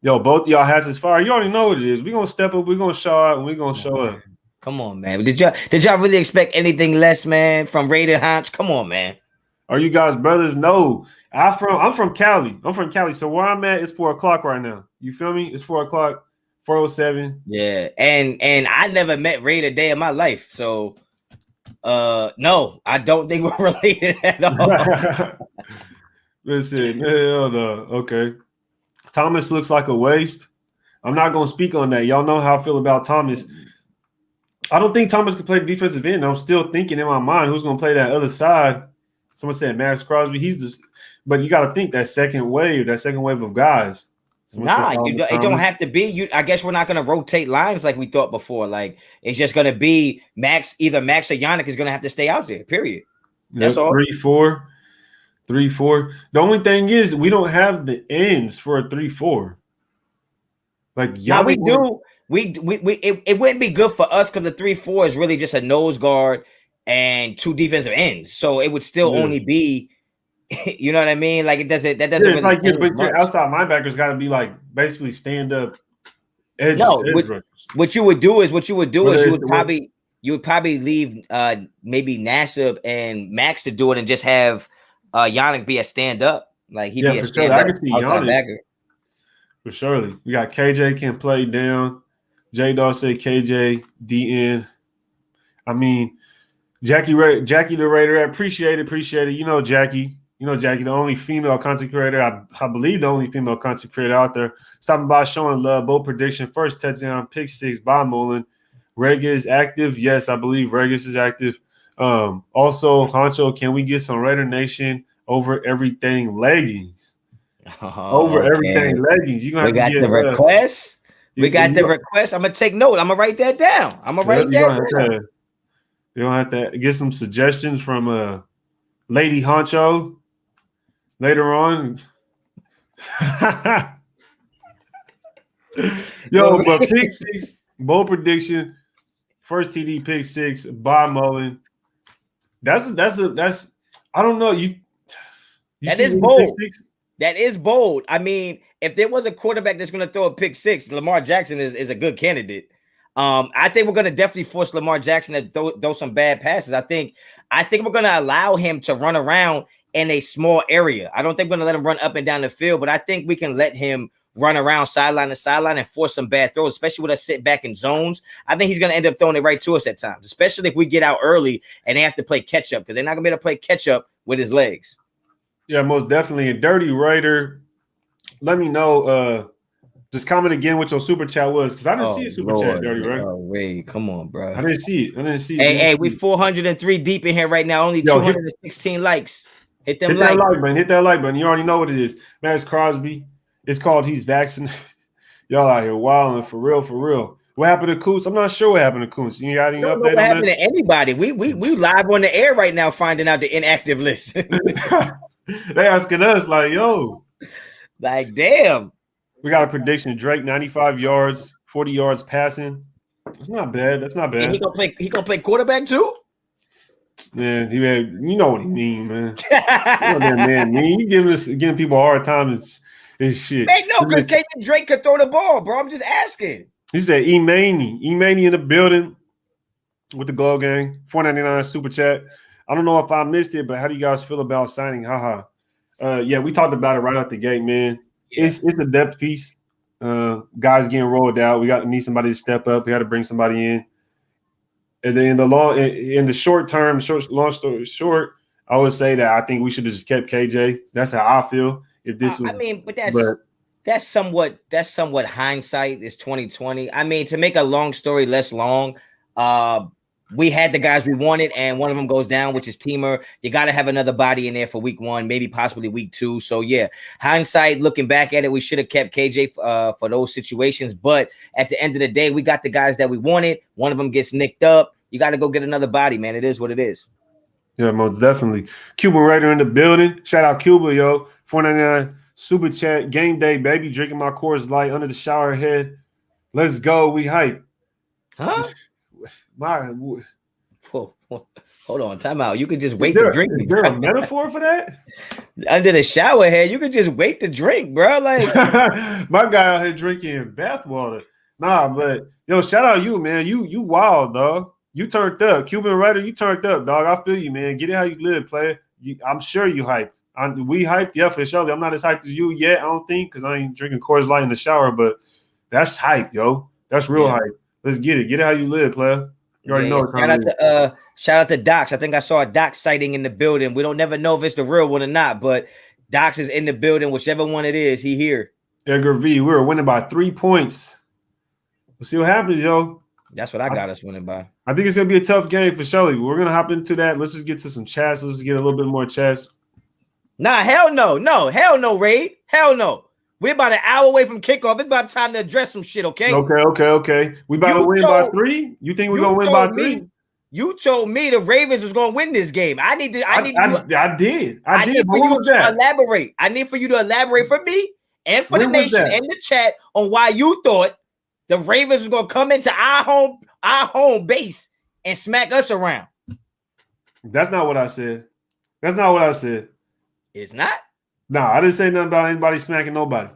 Yo, both of y'all hats is fire. You already know what it is. We're going to step up. We're going to show out, and we're going to show up. Come on, man. Did y'all really expect anything less, man, from RAID Honch? Come on, man. Are you guys brothers? No. I'm from Cali. So where I'm at, it's 4 o'clock right now. You feel me? It's 4 o'clock, 4:07. Yeah, and I never met RAID a day in my life. So no, I don't think we're related at all. Listen, hell no. Okay. Thomas looks like a waste. I'm not going to speak on that. Y'all know how I feel about Thomas. I don't think Thomas can play defensive end. I'm still thinking in my mind who's going to play that other side. Someone said Max Crosby. He's just, but you got to think that second wave of guys. It don't have to be. I guess we're not going to rotate lines like we thought before. Like it's just going to be either Max or Yannick is going to have to stay out there. Period. That's all. 3-4. The only thing is we don't have the ends for a 3-4. Like Yannick, we do. It wouldn't be good for us because the 3-4 is really just a nose guard and 2 defensive ends. So it would still only be. You know what I mean? Like that doesn't. Really like your outside linebackers got to be like basically stand up. What you would do is you would probably leave maybe Nassib and Max to do it and just have Yannick be a stand up. Like he'd be a stand up. I can see Yannick for surely. We got KJ can play down. J Dawg said KJ DN. I mean, Jackie the Raider, appreciate it. You know Jackie, the only female content creator, I believe the only female content creator out there. Stopping by, showing love. Bold prediction, first touchdown, pick 6 by Mullen. Rega is active. Yes, I believe Regas is active. Also, Honcho, can we get some Raider Nation over everything leggings? Over everything leggings. You're gonna have to get the request. We got the request. I'm gonna take note. I'm gonna write that down. You're gonna have to get some suggestions from Lady Honcho later on. Yo, but pick 6, bold prediction, first TD pick 6 by Mullen. That's I don't know. You that is bold. That is bold. I mean, if there was a quarterback that's going to throw a pick 6, Lamar Jackson is a good candidate. I think we're going to definitely force Lamar Jackson to throw some bad passes. I think we're going to allow him to run around in a small area. I don't think we're going to let him run up and down the field, but I think we can let him run around sideline to sideline and force some bad throws, especially with us sitting back in zones. I think he's going to end up throwing it right to us at times, especially if we get out early and they have to play catch up, because they're not going to be able to play catch up with his legs. Yeah, most definitely. A Dirty Raider, let me know. Just comment again what your super chat was, because I didn't see a super chat, Dirty Raider. Oh, wait, come on, bro. I didn't see it. Hey, we 403 deep in here right now. Only 216 likes. Hit that like button. Hit that like button. You already know what it is. Max Crosby. It's called He's Vaccinated. Y'all out here wilding for real. What happened to Coons? I'm not sure what happened to Coons. You got any update on that? What happened to anybody? We live on the air right now finding out the inactive list. They asking us like, yo. Like, damn. We got a prediction. Drake, 95 yards, 40 yards passing. That's not bad. And he gonna play quarterback too? Man, you know what he mean, man. You know that man mean. You giving people a hard time and shit. Hey, no, because Drake could throw the ball, bro. I'm just asking. He said E-Maney in the building with the Glow Gang. $4.99 super chat. I don't know if I missed it, but how do you guys feel about signing? Yeah, we talked about it right out the gate, man. Yeah. It's a depth piece. Guys getting rolled out. We need somebody to step up. We got to bring somebody in. And then in the short term, long story short, I would say that I think we should have just kept KJ. That's how I feel. If this was, I mean, but that's somewhat hindsight. It's 2020. I mean, to make a long story less long, we had the guys we wanted, and one of them goes down, which is Teamer. You got to have another body in there for week 1, maybe possibly week 2. So yeah, hindsight, looking back at it, we should have kept KJ for those situations. But at the end of the day, we got the guys that we wanted. One of them gets nicked up. You got to go get another body, man. It is what it is. Yeah, most definitely. Cuban Raider in the building. Shout out Cuba, yo. $4.99 super chat. Game day, baby. Drinking my Coors Light under the shower head. Let's go. We hype. Huh? Hold on, time out. You could just wait to drink. Is there a metaphor for that? Under the shower head, you could just wait to drink, bro. Like my guy out here drinking bath water. Nah, but yo, shout out you, man. You wild, dog. You turned up. Cuban Raider, you turned up, dog. I feel you, man. Get it how you live, player. I'm sure you hyped. We hyped, yeah, for sure. I'm not as hyped as you yet, I don't think, because I ain't drinking Coors Light in the shower, but that's hype, yo. That's real hype. Let's get it. Get it how you live, player. You already know it. Shout out to Docs. I think I saw a Docs sighting in the building. We don't never know if it's the real one or not, but Docs is in the building. Whichever one it is, he here. Edgar V, we were winning by 3 points. We'll see what happens, yo. That's what I got us winning by. I think it's going to be a tough game for Shelly. We're going to hop into that. Let's just get to some chats. Let's get a little bit more chats. Nah, hell no. No, hell no, Raid. Hell no. We're about an hour away from kickoff. It's about time to address some shit, okay? Okay. We about to win by 3? You think we're going to win by 3? You told me the Ravens was going to win this game. I did. I did. I need for you to elaborate. I need for you to elaborate for me and for the nation and the chat on why you thought the Ravens was going to come into our home base and smack us around. That's not what I said. It's not? No, I didn't say nothing about anybody smacking nobody.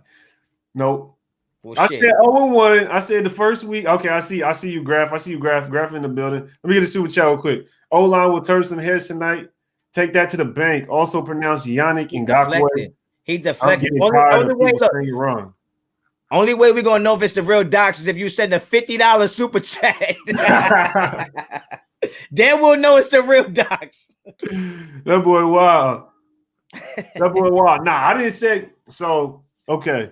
Nope. Well, I said 0-1. I said the first week. Okay, I see you, Graph. Graph in the building. Let me get a super chat real quick. O-line will turn some heads tonight. Take that to the bank. Also pronounce Yannick Ngakoue. He deflected. Only way we're going to know if it's the real Docs is if you send a $50 super chat. Dan will know it's the real docs. That boy wild. That boy wild. Nah, I didn't say so. Okay.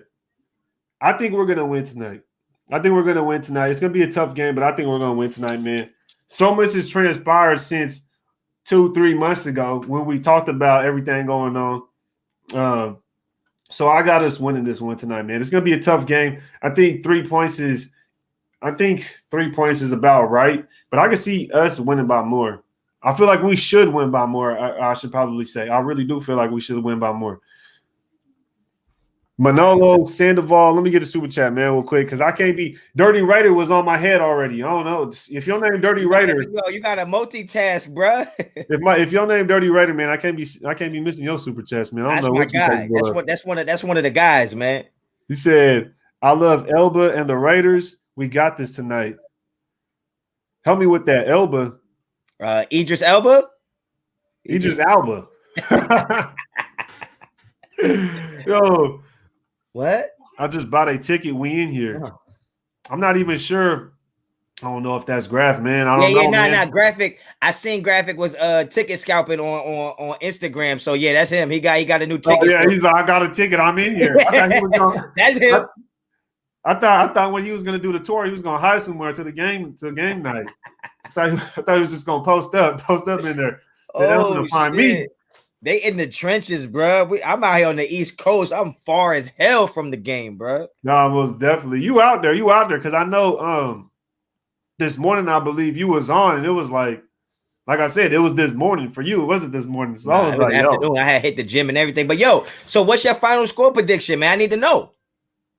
I think we're gonna win tonight. It's gonna be a tough game, but I think we're gonna win tonight, man. So much has transpired since 2-3 months ago when we talked about everything going on. So I got us winning this one tonight, man. It's gonna be a tough game. I think 3 points is about right, but I can see us winning by more. I feel like we should win by more. I should probably say. I really do feel like we should win by more. Manolo Sandoval, let me get a super chat, man, real quick, because I can't be. Dirty Writer was on my head already. I don't know if your name Dirty Writer. You got to multitask, bro. if your name Dirty Writer, man, I can't be missing your super chats, man. I don't know what guy. That's one of the guys, man. He said, "I love Elba and the Raiders. We got this tonight." Help me with that, Elba. Idris Elba. Idris Elba. Yo. What? I just bought a ticket. We in here. Oh. I'm not even sure. I don't know if that's Graph, man. I don't know. Nah. Graphic. I seen Graphic was ticket scalping on Instagram. So yeah, that's him. He got a new ticket. Oh, yeah, he's like, I got a ticket. I'm in here. I thought he was gonna, that's him. I thought when he was gonna do the tour, he was gonna hide somewhere to game night. I thought he was just gonna post up in there. Oh, find me. They in the trenches, bro. I'm out here on the East Coast. I'm far as hell from the game, bro. No, most definitely. You out there, because I know this morning I believe you was on, and it was like I said, it was this morning for you. It wasn't this morning. So I was like, afternoon. I had hit the gym and everything. But so what's your final score prediction, man? I need to know.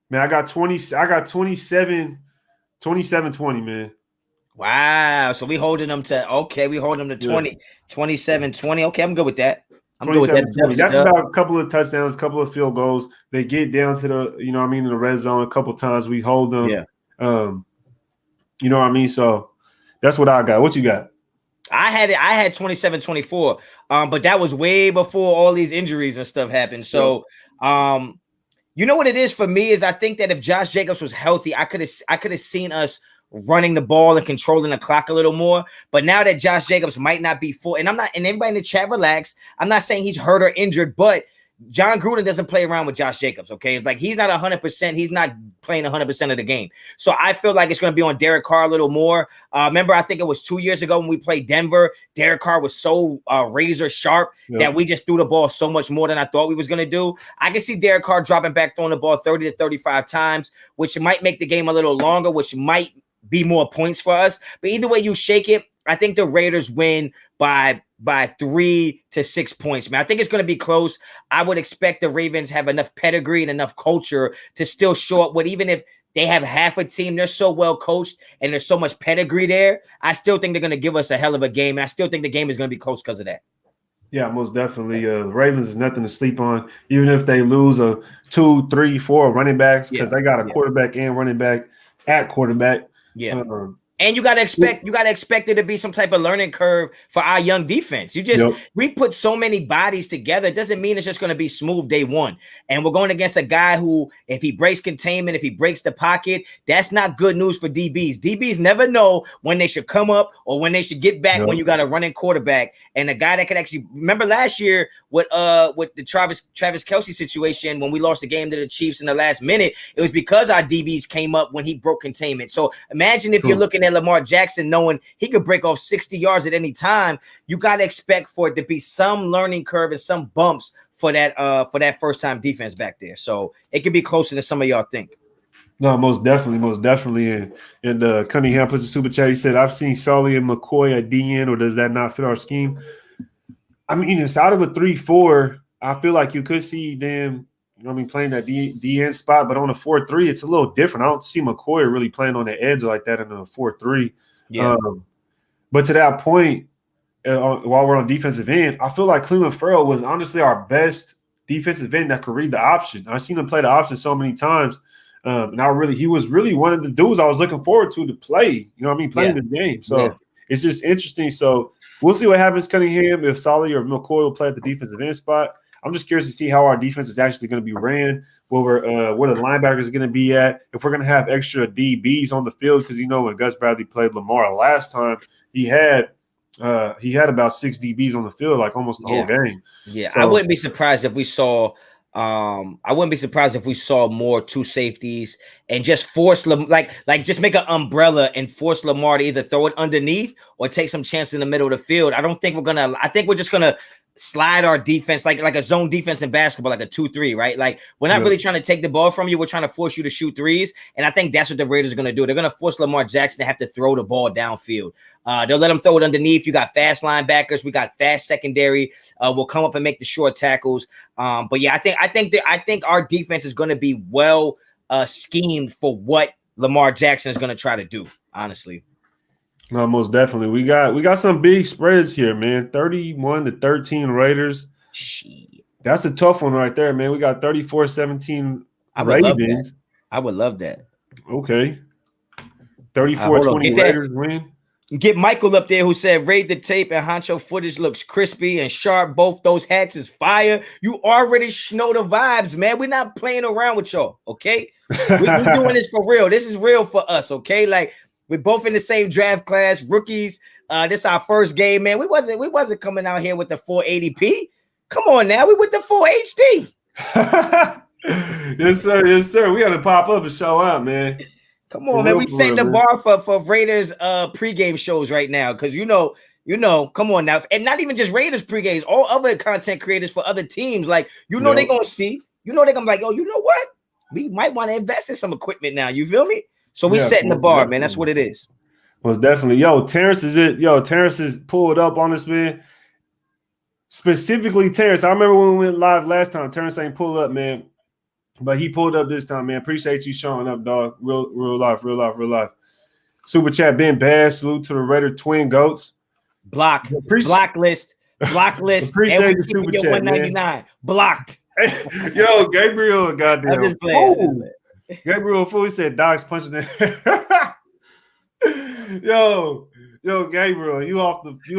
Man, I got 27-20, man. Wow. So we holding them to 20, 27-20. Okay, I'm good with that. I'm good with that. That's about a couple of touchdowns, a couple of field goals. They get down to the, in the red zone a couple of times. We hold them. Yeah. You know what I mean? So that's what I got. What you got? I had 27-24. But that was way before all these injuries and stuff happened. So you know what it is for me is I think that if Josh Jacobs was healthy, I could have seen us running the ball and controlling the clock a little more. But now that Josh Jacobs might not be full, and everybody in the chat relax, I'm not saying he's hurt or injured, but John Gruden doesn't play around with Josh Jacobs, okay? Like, he's not 100%. He's not playing 100% of the game. So I feel like it's going to be on Derek Carr a little more. Remember, I think it was 2 years ago when we played Denver, Derek Carr was so razor sharp that we just threw the ball so much more than I thought we was going to do. I can see Derek Carr dropping back, throwing the ball 30 to 35 times, which might make the game a little longer, which might be more points for us. But either way you shake it, I think the Raiders win by 3 to 6 points, man. I think it's going to be close. I would expect the Ravens have enough pedigree and enough culture to still show up with, even if they have half a team, they're so well coached and there's so much pedigree there. I still think they're going to give us a hell of a game. And I still think the game is going to be close because of that. Yeah, most definitely. Ravens is nothing to sleep on, even if they lose a 2, 3, 4 running backs, because they got a quarterback and running back at quarterback. Yeah. And you gotta expect it to be some type of learning curve for our young defense. We put so many bodies together. It doesn't mean it's just going to be smooth day one. And we're going against a guy who, if he breaks containment, if he breaks the pocket, that's not good news for DBs. DBs never know when they should come up or when they should get back when you got a running quarterback. And a guy that could actually remember last year with the Travis Kelce situation when we lost the game to the Chiefs in the last minute, it was because our DBs came up when he broke containment. So imagine if you're looking at Lamar Jackson knowing he could break off 60 yards at any time, you got to expect for it to be some learning curve and some bumps for that first time defense back there. So it could be closer than some of y'all think. No, most definitely. And Cunningham puts a super chat. He said, I've seen Sully and McCoy at DN, or does that not fit our scheme? I mean, it's out of a 3-4. I feel like you could see them, playing that DN spot, but on a 4-3, it's a little different. I don't see McCoy really playing on the edge like that in a 4-3. Yeah. But to that point, while we're on defensive end, I feel like Cleveland Farrell was honestly our best defensive end that could read the option. I've seen him play the option so many times. And he was really one of the dudes I was looking forward to play, playing the game. So it's just interesting. So we'll see what happens, Cunningham, if Solly or McCoy will play at the defensive end spot. I'm just curious to see how our defense is actually going to be ran, where the linebackers are going to be at, if we're going to have extra DBs on the field, because when Gus Bradley played Lamar last time, he had he had about 6 DBs on the field, like almost the whole game. Yeah, So, I wouldn't be surprised if we saw. I wouldn't be surprised if we saw more 2 safeties and just force like just make an umbrella and force Lamar to either throw it underneath or take some chance in the middle of the field. I don't think we're gonna. I think we're just gonna slide our defense like a zone defense in basketball, like a 2-3, right? Like we're not really trying to take the ball from you. We're trying to force you to shoot threes, and I think that's what the Raiders are gonna do. They're gonna force Lamar Jackson to have to throw the ball downfield. They'll let him throw it underneath. You got fast linebackers. We got fast secondary. We'll come up and make the short tackles. But yeah, I think our defense is going to be well schemed for what Lamar Jackson is going to try to do. Honestly, no, most definitely. We got some big spreads here, man. 31-13 Raiders. Shit. That's a tough one right there, man. We got 34-17 Ravens. I would love that. Okay. 34-20 Raiders win. Get Michael up there who said raid the tape and Honcho footage looks crispy and sharp. Both those hats is fire. You already know the vibes, man. We're not playing around with y'all, okay? We're doing this for real. This is real for us, okay? Like we're both in the same draft class, rookies. This is our first game, man. We wasn't coming out here with the 480p. Come on now, we with the 4HD. Yes, sir. Yes, sir. We got to pop up and show up, man. Come on, man. We setting the bar for Raiders pregame shows right now. Cause you know, come on now. And not even just Raiders pregames, all other content creators for other teams. Like, they're gonna see, they're gonna be like, oh, you know what? We might want to invest in some equipment now. You feel me? So we setting the bar, man. That's what it is. Most definitely. Yo, Terrence is pulled up on this, man. Specifically, Terrence. I remember when we went live last time. Terrence ain't pulled up, man. But he pulled up this time, man. Appreciate you showing up, dog. Real life. Super chat, Ben Bass. Salute to the Raider twin goats. Blacklist. Appreciate the super chat, 199. Man. Blocked. Yo, Gabriel, goddamn. Gabriel fully said Doc's punching it. Yo, Gabriel, you off the you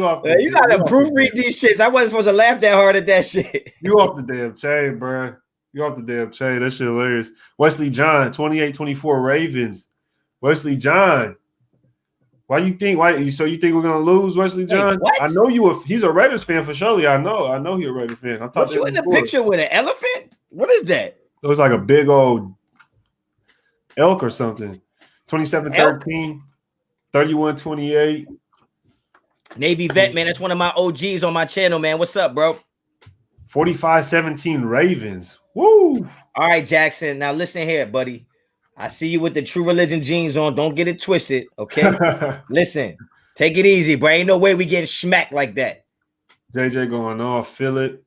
gotta proofread these shits. I wasn't supposed to laugh that hard at that shit. You off the damn chain, bro. You off the damn chain. That shit hilarious. Wesley John, 28-24 Ravens. Wesley John. So you think we're gonna lose, Wesley John? What? I know he's a Raiders fan for surely. I know he's a Raiders fan. Put you in the picture with an elephant? What is that? It was like a big old elk or something. 27-13, 31-28. Navy vet, man. That's one of my OGs on my channel, man. What's up, bro? 45-17 Ravens. Woo! All right, Jackson. Now listen here, buddy. I see you with the True Religion jeans on. Don't get it twisted, okay? Listen, take it easy, bro. Ain't no way we getting smacked like that. JJ going off, feel it.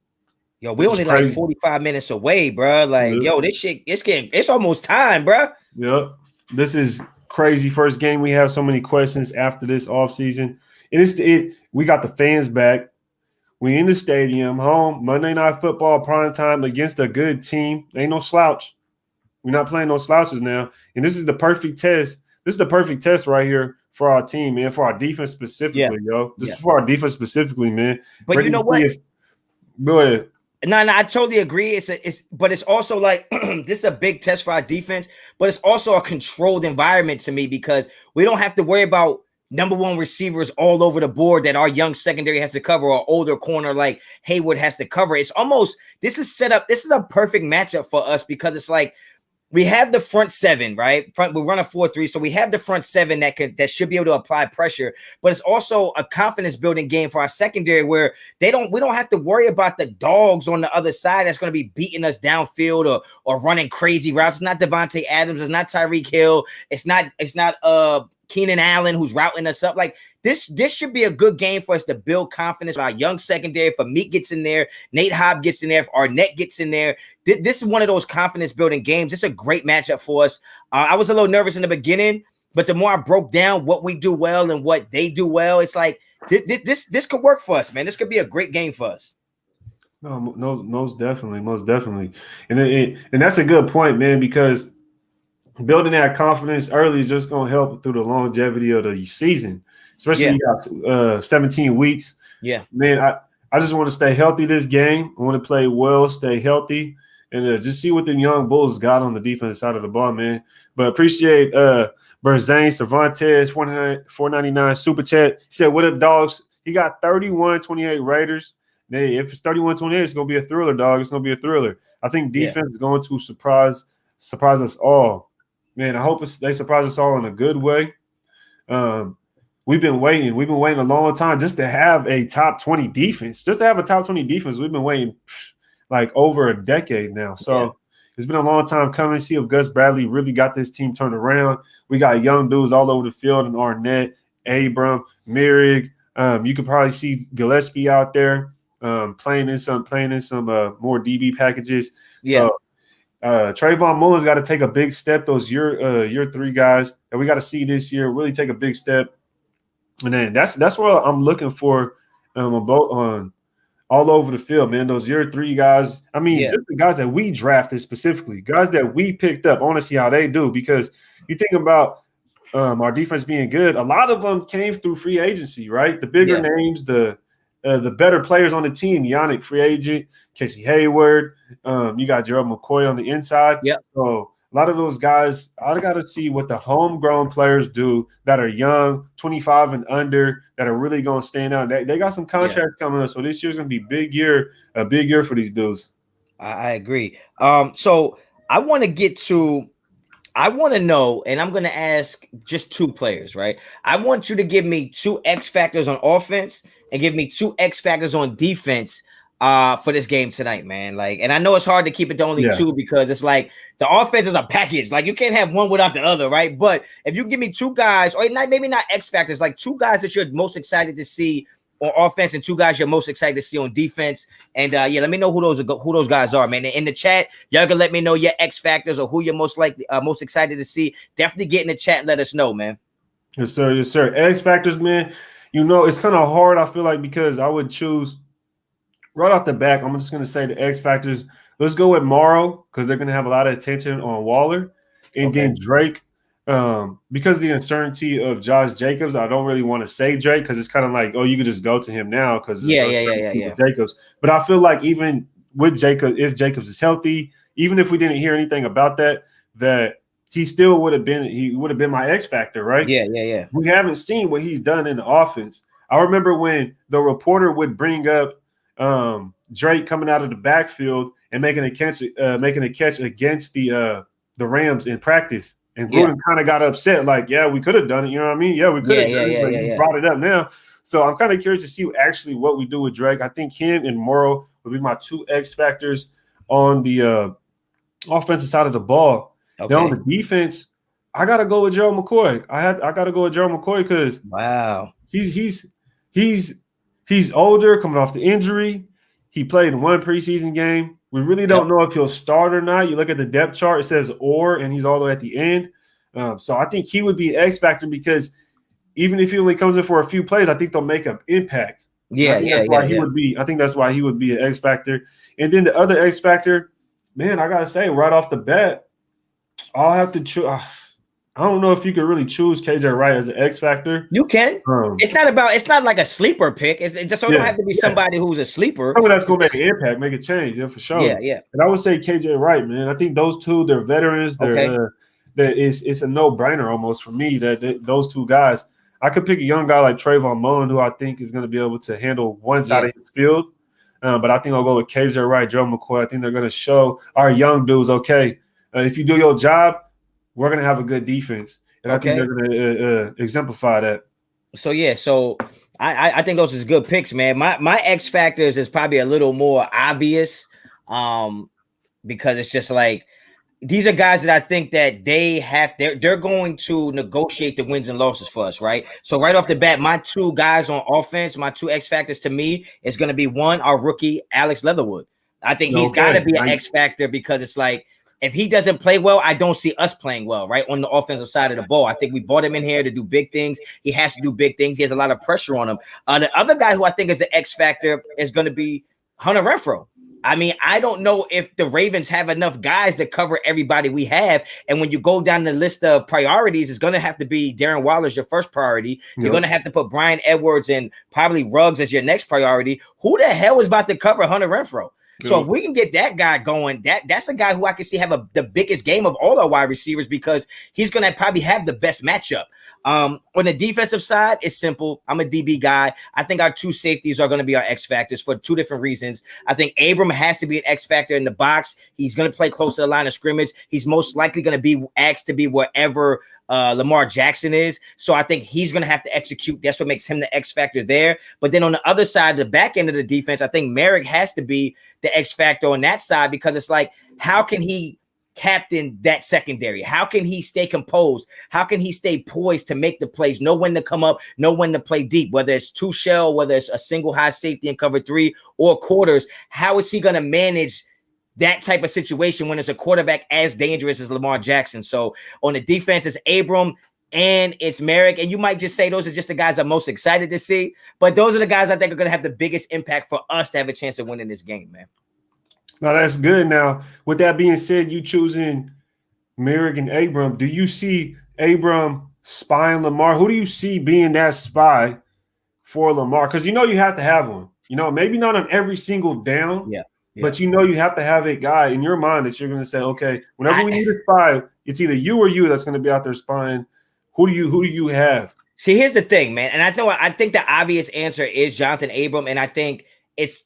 Yo, we only like 45 minutes away, bro. Like, yo, this shit, it's almost time, bro. Yep. This is crazy. First game. We have so many questions after this offseason. We got the fans back. We in the stadium, home, Monday Night Football, prime time against a good team. Ain't no slouch. We're not playing no slouches now. And this is the perfect test. This is the perfect test right here for our team, man, for our defense specifically, yo. This is for our defense specifically, man. But you know what? Go ahead. No, I totally agree. But it's also like this is a big test for our defense, but it's also a controlled environment to me because we don't have to worry about number one receivers all over the board that our young secondary has to cover or older corner like Hayward has to cover. It's almost this is a perfect matchup for us because it's like we have the front seven, right? We run a 4-3, so we have the front seven that should be able to apply pressure, but it's also a confidence building game for our secondary where we don't have to worry about the dogs on the other side that's going to be beating us downfield or running crazy routes. It's not Devontae Adams, it's not Tyreek Hill, it's not Keenan Allen who's routing us up. Like this should be a good game for us to build confidence. Our young secondary, if Meek gets in there, Nate Hobb gets in there, if Arnett gets in there, this is one of those confidence building games. It's a great matchup for us. I was a little nervous in the beginning, but the more I broke down what we do well and what they do well, it's like this could work for us, man. This could be a great game for us. No, most definitely, and that's a good point, man, because building that confidence early is just going to help through the longevity of the season, especially you got 17 weeks. Yeah, man, I just want to stay healthy this game. I want to play well, stay healthy, and just see what the young Bulls got on the defensive side of the ball, man. But appreciate Berzane, Cervantes, $4.99 super chat. He said, "What up, dogs? He got 31-28 Raiders. If it's 31-28, it's going to be a thriller, dog. It's going to be a thriller. I think defense is going to surprise us all. Man, I hope they surprise us all in a good way. We've been waiting. We've been waiting a long time just to have a top 20 defense. Just to have a top 20 defense, we've been waiting like over a decade now. So it's been a long time coming. See if Gus Bradley really got this team turned around. We got young dudes all over the field in Arnett, Abram, Merrick. You could probably see Gillespie out there playing in some more DB packages. Yeah. So Trayvon Mullen's got to take a big step. Those year 3 guys that we got to see this year really take a big step. And then that's what I'm looking for on all over the field, man. Those year 3 guys. I mean, just the guys that we drafted specifically, guys that we picked up. I want to see how they do because you think about our defense being good. A lot of them came through free agency, right? The bigger names, the better players on the team. Yannick, free agent. Casey Hayward. You got Gerald McCoy on the inside. Yeah. So a lot of those guys, I got to see what the homegrown players do that are young, 25 and under, that are really going to stand out. They got some contracts coming up, so this year's going to be a big year for these dudes. I agree. So I want to know, and I'm going to ask just 2 players, right? I want you to give me 2 X factors on offense and give me 2 X factors on defense for this game tonight, man. Like, and I know it's hard to keep it to only 2 because it's like the offense is a package. Like, you can't have one without the other, right? But if you give me 2 guys, or maybe not X factors, like 2 guys that you're most excited to see on offense and 2 guys you're most excited to see on defense. And let me know who those guys are, man. In the chat, y'all can let me know your X factors or who you're most excited to see. Definitely get in the chat and let us know, man. Yes, sir. Yes, sir. X factors, man. You know, it's kind of hard, I feel like, because I would choose right off the back. I'm just going to say the X factors. Let's go with Morrow because they're going to have a lot of attention on Waller. And then Drake, because of the uncertainty of Josh Jacobs, I don't really want to say Drake because it's kind of like, oh, you could just go to him now because Jacobs. But I feel like even with Jacob, if Jacobs is healthy, even if we didn't hear anything about that he still would have been my X factor, right? Yeah. We haven't seen what he's done in the offense. I remember when the reporter would bring up Drake coming out of the backfield and making a catch against the Rams in practice. And Gruden kind of got upset, like, we could have done it. You know what I mean? Yeah, we could have done it. You brought it up now. So I'm kind of curious to see actually what we do with Drake. I think him and Morrow would be my 2 X factors on the offensive side of the ball. Okay. Then on the defense, I got to go with Gerald McCoy. I got to go with Gerald McCoy because he's older, coming off the injury. He played in 1 preseason game. We really don't know if he'll start or not. You look at the depth chart, it says and he's all the way at the end. So I think he would be an X factor because even if he only comes in for a few plays, I think they'll make an impact. I think that's why he would be an X factor. And then the other X factor, man, I got to say right off the bat, I'll have to choose. I don't know if you could really choose KJ Wright as an X factor. You can. It's not like a sleeper pick. It just don't have to be somebody who's a sleeper. Someone that's going to make an impact, make a change, for sure. Yeah. And I would say KJ Wright, man. I think those 2, they're veterans. It's a no-brainer almost for me that those 2 guys. I could pick a young guy like Trayvon Mullen, who I think is going to be able to handle one side of the field. But I think I'll go with KJ Wright, Joe McCoy. I think they're going to show our young dudes, if you do your job, we're going to have a good defense. And I think they're going to exemplify that. So I think those are good picks, man. My X factors is probably a little more obvious because it's just like these are guys that I think that they're going to negotiate the wins and losses for us, right? So right off the bat, my 2 guys on offense, my 2 X factors to me is going to be 1, our rookie, Alex Leatherwood. I think he's got to be an X factor because it's like, if he doesn't play well, I don't see us playing well, right, on the offensive side of the ball. I think we brought him in here to do big things. He has to do big things. He has a lot of pressure on him. The other guy who I think is an X factor is going to be Hunter Renfrow. I mean, I don't know if the Ravens have enough guys to cover everybody we have. And when you go down the list of priorities, it's going to have to be Darren Waller's your first priority. You're going to have to put Brian Edwards and probably Ruggs as your next priority. Who the hell is about to cover Hunter Renfrow? So if we can get that guy going, that's a guy who I can see have the biggest game of all our wide receivers because he's going to probably have the best matchup. On the defensive side, it's simple. I'm a DB guy. I think our two safeties are going to be our X factors for two different reasons. I think Abram has to be an X factor in the box. He's going to play close to the line of scrimmage. He's most likely going to be asked to be wherever Lamar Jackson is. So I think he's going to have to execute. That's what makes him the X factor there. But then on the other side, the back end of the defense, I think Merrick has to be the X factor on that side because it's like, how can he captain that secondary? How can he stay composed? How can he stay poised to make the plays, know when to come up, know when to play deep, whether it's two shell, whether it's a single high safety in cover 3 or quarters? How is he going to manage that type of situation when it's a quarterback as dangerous as Lamar Jackson? So on the defense, it's Abram and it's Merrick. And you might just say those are just the guys I'm most excited to see. But those are the guys I think are going to have the biggest impact for us to have a chance of winning this game, man. Now, that's good. Now, with that being said, you choosing Merrick and Abram, do you see Abram spying Lamar? Who do you see being that spy for Lamar? Because you have to have one. Maybe not on every single down. Yeah. But you have to have a guy in your mind that you're going to say, okay, whenever we need a spy, it's either you or you that's going to be out there spying. Who do you have? See, here's the thing, man. And I think the obvious answer is Jonathan Abram. And I think it's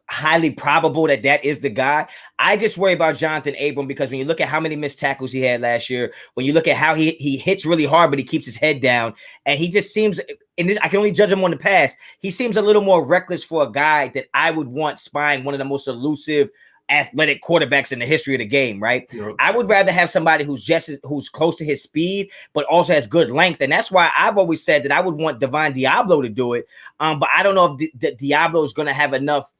highly probable that is the guy. I just worry about Jonathan Abram because when you look at how many missed tackles he had last year, when you look at how he hits really hard, but he keeps his head down, and he just seems, in this, I can only judge him on the pass, he seems a little more reckless for a guy that I would want spying one of the most elusive athletic quarterbacks in the history of the game, right? Yep. I would rather have somebody who's close to his speed, but also has good length. And that's why I've always said that I would want Divine Diablo to do it. But I don't know if Diablo is going to have enough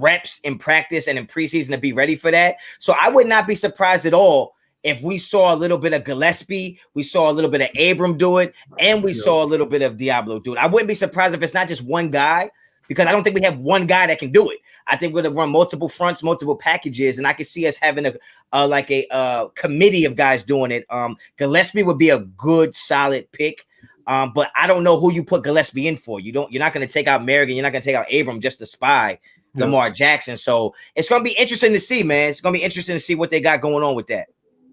reps in practice and in preseason to be ready for that. So I would not be surprised at all if we saw a little bit of Gillespie, we saw a little bit of Abram do it, and we saw a little bit of Diablo do it. I wouldn't be surprised if it's not just one guy, because I don't think we have one guy that can do it. I think we're going to run multiple fronts, multiple packages, and I can see us having a committee of guys doing it. Gillespie would be a good, solid pick. But I don't know who you put Gillespie in for. You're not going to take out Merrick, you're not going to take out Abram just to spy Lamar Jackson. So it's going to be interesting to see, man. It's going to be interesting to see what they got going on with that.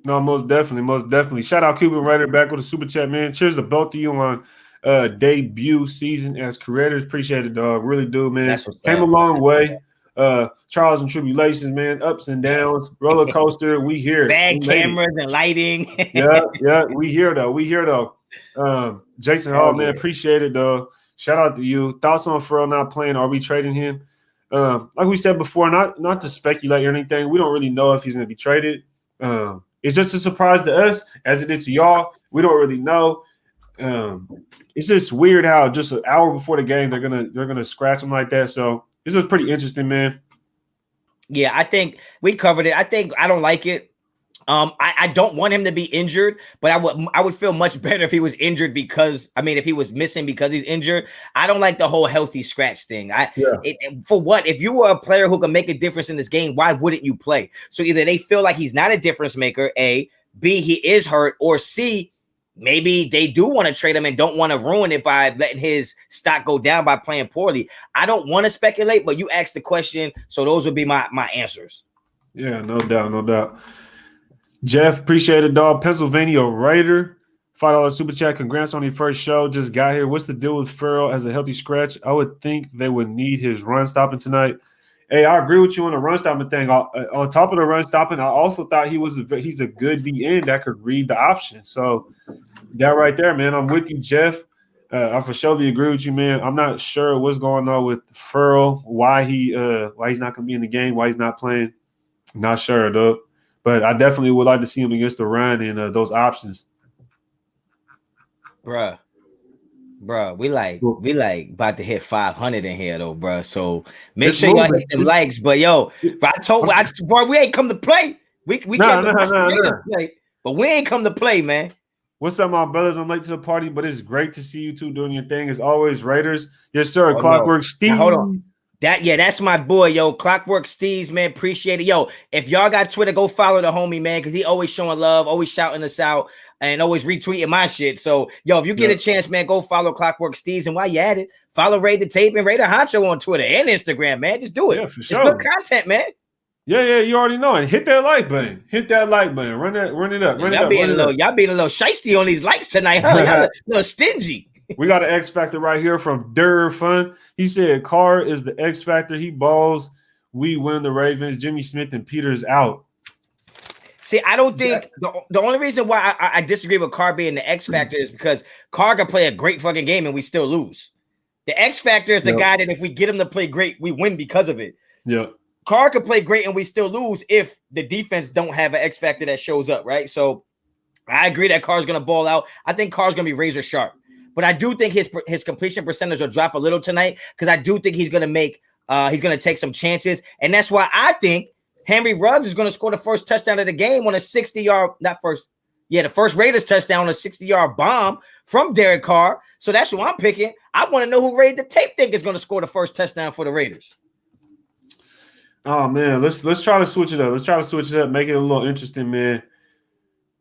No, most definitely. Shout out Cuban Writer back with a super chat, man. Cheers to both of you on debut season as creators. Appreciate it, dog. Really do, man. Came a long way. Trials and tribulations, man. Ups and downs. Roller coaster. We here. Bad cameras and lighting. yeah. We here though. Jason Hall, man. Appreciate it, though. Shout out to you. Thoughts on Farrell not playing? Are we trading him? Like we said before, not to speculate or anything. We don't really know if he's going to be traded. It's just a surprise to us, as it is to y'all. We don't really know. It's just weird how just an hour before the game they're gonna scratch him like that. So this was pretty interesting, man. Yeah, I think we covered it. I don't like it. I don't want him to be injured, but I would feel much better if he was injured if he was missing because he's injured. I don't like the whole healthy scratch thing. For what? If you were a player who can make a difference in this game, why wouldn't you play? So either they feel like he's not a difference maker, A, B, he is hurt, or C, maybe they do want to trade him and don't want to ruin it by letting his stock go down by playing poorly. I don't want to speculate, but you asked the question, so those would be my answers. Yeah, no doubt. Jeff, appreciate it, dog. Pennsylvania Raider, $5 super chat. Congrats on your first show. Just got here. What's the deal with Farrell as a healthy scratch? I would think they would need his run stopping tonight. Hey, I agree with you on the run stopping thing. On top of the run stopping, I also thought he's a good DN that could read the option. So that right there, man, I'm with you, Jeff. I for sure agree with you, man. I'm not sure what's going on with Farrell, why he's not going to be in the game, why he's not playing. Not sure, though. But I definitely would like to see him against the run and those options. Bruh, we like about to hit 500 in here though, bruh. So make sure y'all hit them likes. But yo, bro, we ain't come to play. We can't play, but we ain't come to play, man. What's up, my brothers? I'm late to the party, but it's great to see you two doing your thing as always. Raiders, yes, sir. Clockwork Steve. Now, hold on. That's my boy, yo. Clockwork Steez, man. Appreciate it. Yo, if y'all got Twitter, go follow the homie, man, because he always showing love, always shouting us out, and always retweeting my shit. So, yo, if you get a chance, man, go follow Clockwork Steez. And while you at it, follow Raid the Tape and Raid Honcho on Twitter and Instagram, man. Just do it. Yeah, for sure. It's good content, man. Yeah, you already know. And hit that like button. Run it up. Y'all being a little shiesty on these likes tonight, huh? Y'all a little stingy. We got an X Factor right here from Dur Fun. He said Carr is the X Factor. He balls. We win the Ravens. Jimmy Smith and Peters out. See, I don't think the only reason why I disagree with Carr being the X Factor is because Carr can play a great fucking game and we still lose. The X Factor is the guy that if we get him to play great, we win because of it. Yeah. Carr can play great and we still lose if the defense don't have an X Factor that shows up, right? So I agree that Carr's going to ball out. I think Carr's going to be razor sharp. But I do think his completion percentage will drop a little tonight because I do think he's going to take some chances. And that's why I think Henry Ruggs is going to score the first touchdown of the game on a 60-yard, the first Raiders touchdown on a 60-yard bomb from Derek Carr. So that's who I'm picking. I want to know who Raid the Tape think is going to score the first touchdown for the Raiders. Oh, man, let's try to switch it up. Make it a little interesting, man.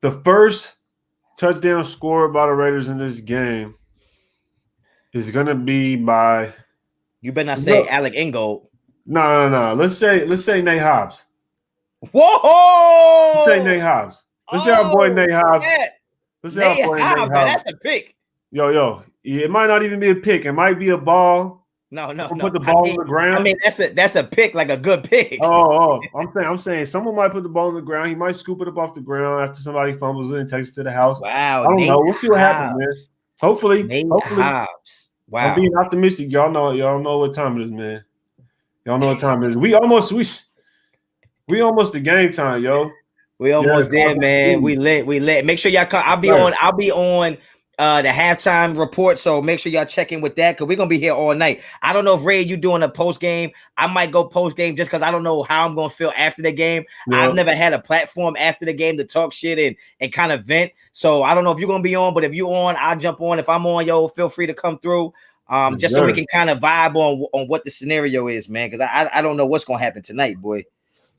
The first touchdown scored by the Raiders in this game is going to be by – You better not say Alec Ingold. No. Let's say Nate Hobbs. Whoa! Let's say Nate Hobbs. Let's say our boy Nate Hobbs. Let's say our boy Nate Hobbs. That's a pick. Yo. It might not even be a pick. It might be a ball. No. Put the ball on the ground. I mean, that's a pick, like a good pick. Oh. I'm saying someone might put the ball on the ground. He might scoop it up off the ground after somebody fumbles it and takes it to the house. Wow. I don't know. We'll see what happens, man. Hopefully. Hobbs. Wow. I'm being optimistic. Y'all know what time it is, man. Y'all know what time it is. We almost the game time, yo. We almost there, man. We lit. Make sure y'all come. I'll be on the halftime report, so make sure y'all check in with that because we're gonna be here all night. I don't know if Ray, you doing a post game. I might go post game just because I don't know how I'm gonna feel after the game. Yeah. I've never had a platform after the game to talk shit and kind of vent. So I don't know if you're gonna be on, but if you're on, I'll jump on. If I'm on, yo, feel free to come through. Just so we can kind of vibe on what the scenario is, man. Because I don't know what's gonna happen tonight, boy.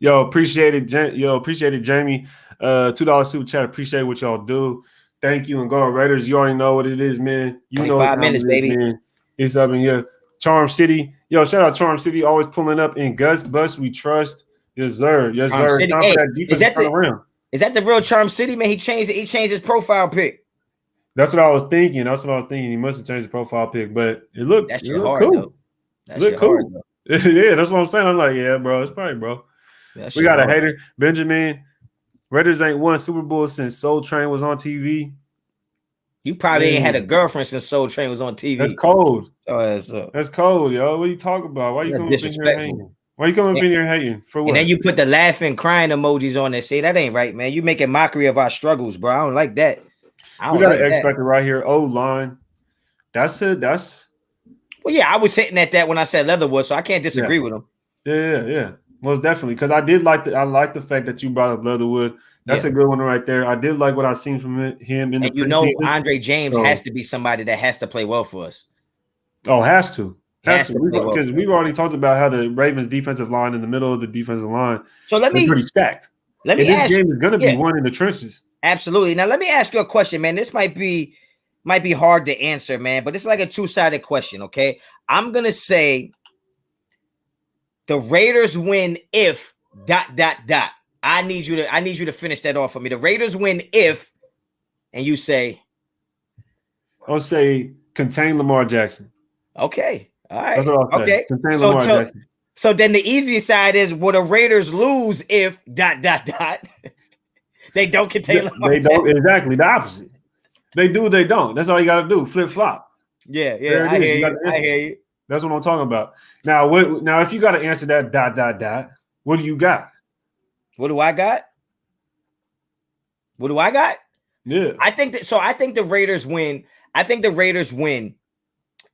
Yo, appreciate it, Jamie. $2 super chat. Appreciate what y'all do. Thank you, and go Raiders. You already know what it is, man. You know 5 minutes, baby. Man. It's up in here. Charm City. Yo, shout out Charm City. Always pulling up in Gus Bus. We trust. Yes, sir. Yes, sir. Hey, is that the real Charm City, man? He changed his profile pic. That's what I was thinking. He must have changed the profile pic, but it looked cool. It looked cool. Yeah, that's what I'm saying. I'm like, yeah, bro. It's probably, bro. We got a hater. Benjamin. Raiders ain't won Super Bowl since Soul Train was on TV. You probably ain't had a girlfriend since Soul Train was on TV. That's cold. That's cold, yo. What are you talking about? Why you coming up in here hating? Why you coming up in here hating? For what? And then you put the laughing, crying emojis on there. Say that ain't right, man. You making mockery of our struggles, bro. I don't like that. We got an X Factor right here. O-line. That's it. Well, yeah, I was hitting at that when I said Leatherwood, so I can't disagree with him. Yeah. Most definitely, because I like the fact that you brought up Leatherwood. That's a good one right there. I did like what I've seen from him in the Andre James has to be somebody that has to play well for us. Oh, has to because we've already talked about how the Ravens defensive line in the middle of the defensive line. So pretty stacked. This game is going to be won in the trenches. Absolutely. Now let me ask you a question, man. This might be hard to answer, man, but it's like a two-sided question. Okay, I'm gonna say the Raiders win if ... I need you to finish that off for me. The Raiders win if, and you say, I'll say contain Lamar Jackson. Okay. All right. That's what I'll say. Okay. Contain Lamar Jackson. So then the easy side is, will the Raiders lose if ... They don't contain Lamar Jackson? They don't. Exactly. The opposite. They do, they don't. That's all you got to do. Flip flop. Yeah. I hear you. That's what I'm talking about. Now, if you got to answer that ... what do you got? What do I got? Yeah. I think the Raiders win. I think the Raiders win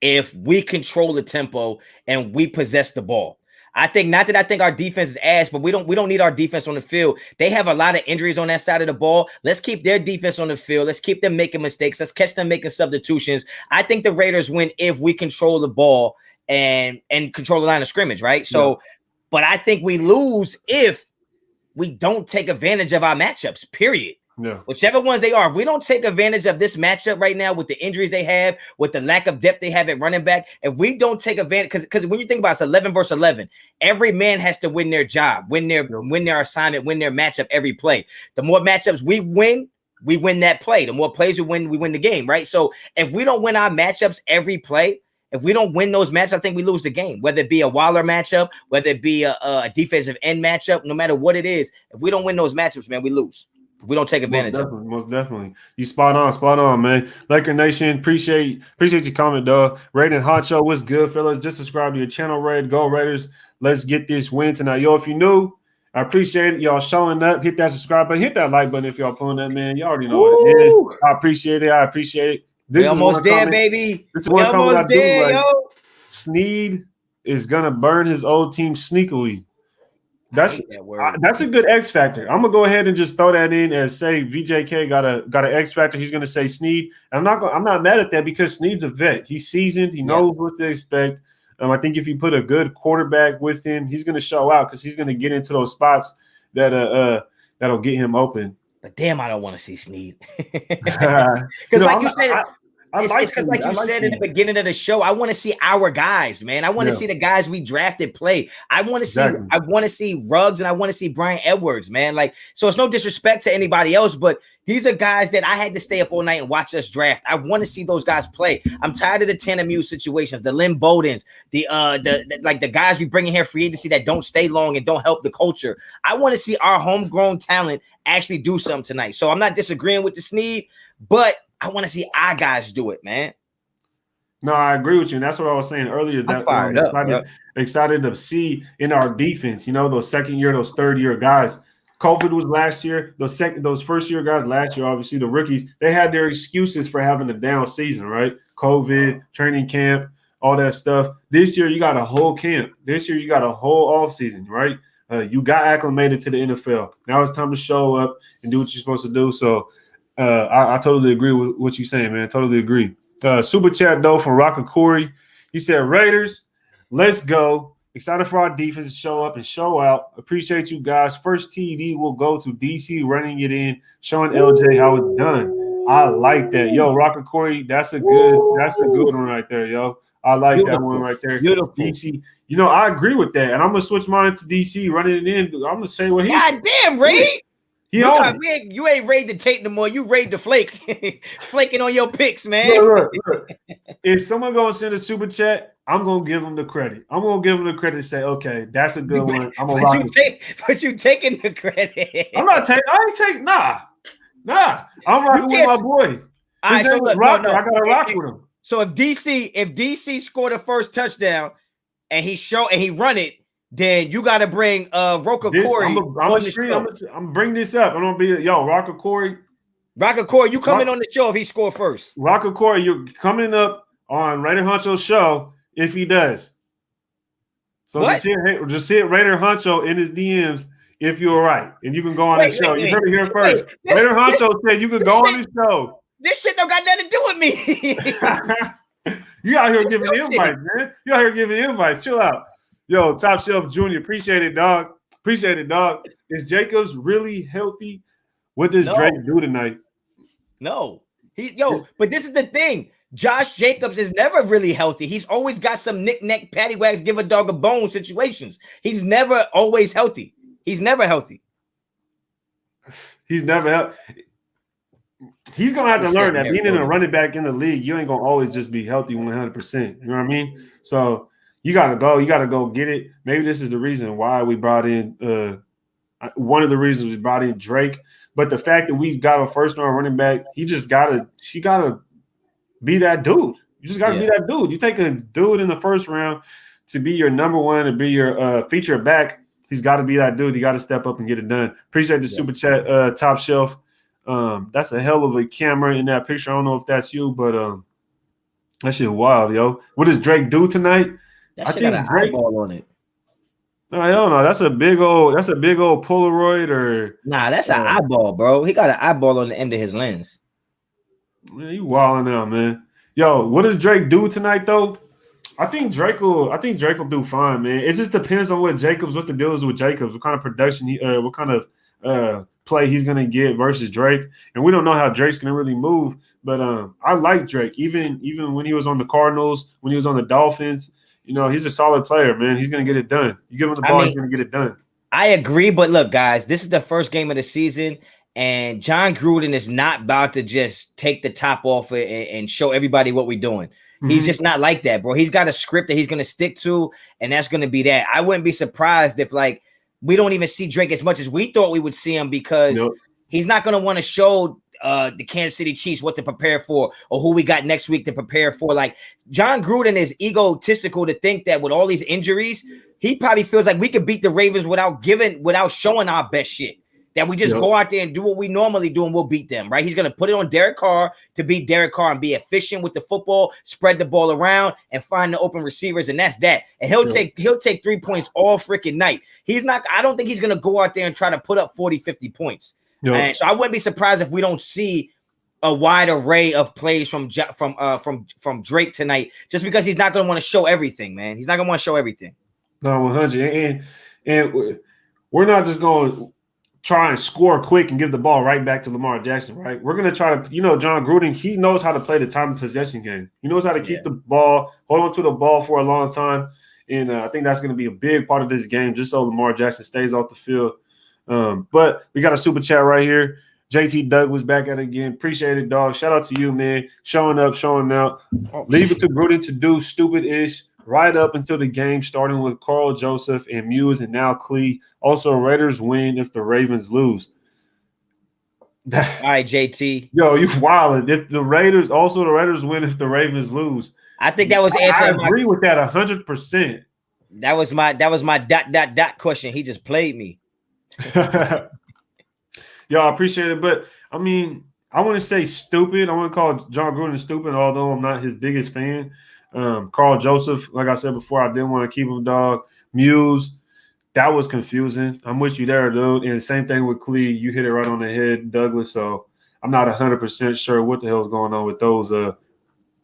if we control the tempo and we possess the ball. I think our defense is ass, but we don't need our defense on the field. They have a lot of injuries on that side of the ball. Let's keep their defense on the field. Let's keep them making mistakes. Let's catch them making substitutions. I think the Raiders win if we control the ball and control the line of scrimmage, right? So, but I think we lose if we don't take advantage of our matchups, period. Yeah. Whichever ones they are. If we don't take advantage of this matchup right now with the injuries they have, with the lack of depth they have at running back, if we don't take advantage, because when you think about it, it's 11 versus 11, every man has to win their job, win their assignment, win their matchup every play. The more matchups we win that play. The more plays we win the game, right? So if we don't win our matchups every play, if we don't win those matchups, I think we lose the game, whether it be a Waller matchup, whether it be a defensive end matchup, no matter what it is. If we don't win those matchups, man, we lose. If we don't take advantage of it. Most definitely. You spot on, man. Laker Nation, appreciate your comment, dog. RAID HONCHO, what's good, fellas? Just subscribe to your channel, Raid. Go Raiders. Let's get this win tonight. Yo, if you're new, I appreciate it. Y'all showing up. Hit that subscribe button. Hit that like button if y'all pulling that, man. You already know what it is. I appreciate it. We almost there, baby. We almost there, yo. Sneed is going to burn his old team sneakily. That's a good X factor. I'm gonna go ahead and just throw that in and say VJK got an X factor. He's gonna say Sneed. And I'm not mad at that because Sneed's a vet. He's seasoned. He knows what to expect. I think if you put a good quarterback with him, he's gonna show out because he's gonna get into those spots that'll get him open. But damn, I don't want to see Sneed. Because like you said. It's because, like you said in the beginning of the show, I want to see our guys, man. I want to see the guys we drafted play. I want to see Ruggs and I want to see Brian Edwards, man. Like, so it's no disrespect to anybody else, but these are guys that I had to stay up all night and watch us draft. I want to see those guys play. I'm tired of the Tannehill situations, the Lynn Bowdens, the guys we bring in here free agency that don't stay long and don't help the culture. I want to see our homegrown talent actually do something tonight. So I'm not disagreeing with the Sneed, but I want to see our guys do it, man. No, I agree with you. And that's what I was saying earlier. That I'm excited to see in our defense, those second year, those third year guys. COVID was last year. Those first year guys last year, obviously the rookies, they had their excuses for having a down season, right? COVID, training camp, all that stuff. This year, you got a whole camp. This year, you got a whole offseason, right? You got acclimated to the NFL. Now it's time to show up and do what you're supposed to do. So, I totally agree with what you're saying, man. Totally agree. Super chat, though, from Rocker Corey. He said, Raiders, let's go. Excited for our defense to show up and show out. Appreciate you guys. First TD will go to DC, running it in, showing LJ how it's done. I like that. Yo, Rocker Corey, that's a good one right there, yo. I like that one right there. Beautiful. DC. I agree with that. And I'm going to switch mine to DC, running it in. I'm going to say what he God damn, Ray. You ain't raid the tape no more. You raid the flake. Flaking on your picks, man. Look. If someone going to send a super chat, I'm going to give them the credit. I'm going to give them the credit and say, okay, that's a good one. I'm going to rock it. But you taking the credit. I'm not taking – I ain't taking – nah. I'm rocking with my boy. All right, so look, I got to rock with him. So if DC scored the first touchdown and he run it, then you got to bring Rocker Corey. I'm bringing this up. I'm gonna be Rocker Corey. Rocker Corey, you coming on the show if he scored first. Rocker Corey, you're coming up on Raider Honcho's show if he does. So just hit Raider Honcho in his DMs if you're right, and you can go on the show. You heard it here first. Raider Honcho said you can go on the show. This shit don't got nothing to do with me. You out here giving invites, man. You out here giving invites. Chill out. Yo, Top Shelf Jr., appreciate it, dog. Is Jacobs really healthy? What does Drake do tonight? No. But this is the thing. Josh Jacobs is never really healthy. He's always got some knick-knack, paddywhags, give a dog a bone situations. He's never always healthy. He's never healthy. He's never healthy. He's going to have to learn that being in a running back in the league, you ain't going to always just be healthy 100%. You know what I mean? So – you gotta go get it. Maybe this is the reason why we brought in one of the reasons we brought in Drake. But the fact that we've got a first round running back, she gotta be that dude. You just gotta be that dude. You take a dude in the first round to be your number one, to be your feature back. He's got to be that dude. You got to step up and get it done. Appreciate the super chat, Top Shelf. That's a hell of a camera in that picture. I don't know if that's you, but that shit wild, yo. What does Drake do tonight? That shit got an eyeball on it. No, I don't know. That's a big old Polaroid or that's an eyeball, bro. He got an eyeball on the end of his lens. Man, you wilding out, man. Yo, what does Drake do tonight though? I think Drake will do fine, man. It just depends on what the deal is with Jacobs, what kind of production what kind of play he's gonna get versus Drake. And we don't know how Drake's gonna really move. But I like Drake. Even when he was on the Cardinals, when he was on the Dolphins, he's a solid player, man. He's gonna get it done. You give him the ball, he's gonna get it done. I agree, but look, guys, this is the first game of the season, and John Gruden is not about to just take the top off and show everybody what we're doing. He's just not like that, bro. He's got a script that he's going to stick to, and that's going to be that. I wouldn't be surprised if, like, we don't even see Drake as much as we thought we would see him because he's not going to want to show the Kansas City Chiefs what to prepare for or who we got next week to prepare for. Like, John Gruden is egotistical to think that with all these injuries, he probably feels like we could beat the Ravens without showing our best shit. That we just go out there and do what we normally do and we'll beat them, right? He's going to put it on Derek Carr to beat Derek Carr and be efficient with the football, spread the ball around, and find the open receivers, and that's that. And he'll take 3 points all freaking night. I don't think he's going to go out there and try to put up 40, 50 points. And so I wouldn't be surprised if we don't see a wide array of plays from Drake tonight, just because he's not going to want to show everything, man. He's not going to want to show everything. No, 100. And we're not just going to try and score quick and give the ball right back to Lamar Jackson, right? We're going to try to, John Gruden, he knows how to play the time of possession game. He knows how to keep the ball, hold on to the ball for a long time. And I think that's going to be a big part of this game, just so Lamar Jackson stays off the field. But we got a super chat right here. JT Douglas back at it again. Appreciate it, dog. Shout out to you, man. Showing up, showing out. Leave it to Gruden to do stupid-ish right up until the game, starting with Carl Joseph and Muse and now Clee. Also, Raiders win if the Ravens lose. All right, JT. Yo, you wild. The Raiders win if the Ravens lose. I think that was answering. I agree with that 100%. That was my ... question. He just played me. Yo, I appreciate it. But I mean, I want to say stupid. I want to call John Gruden stupid, although I'm not his biggest fan. Carl Joseph, like I said before, I didn't want to keep him, dog. Muse, that was confusing. I'm with you there, dude. And same thing with Clee. You hit it right on the head, Douglas. So I'm not 100% sure what the hell's going on with those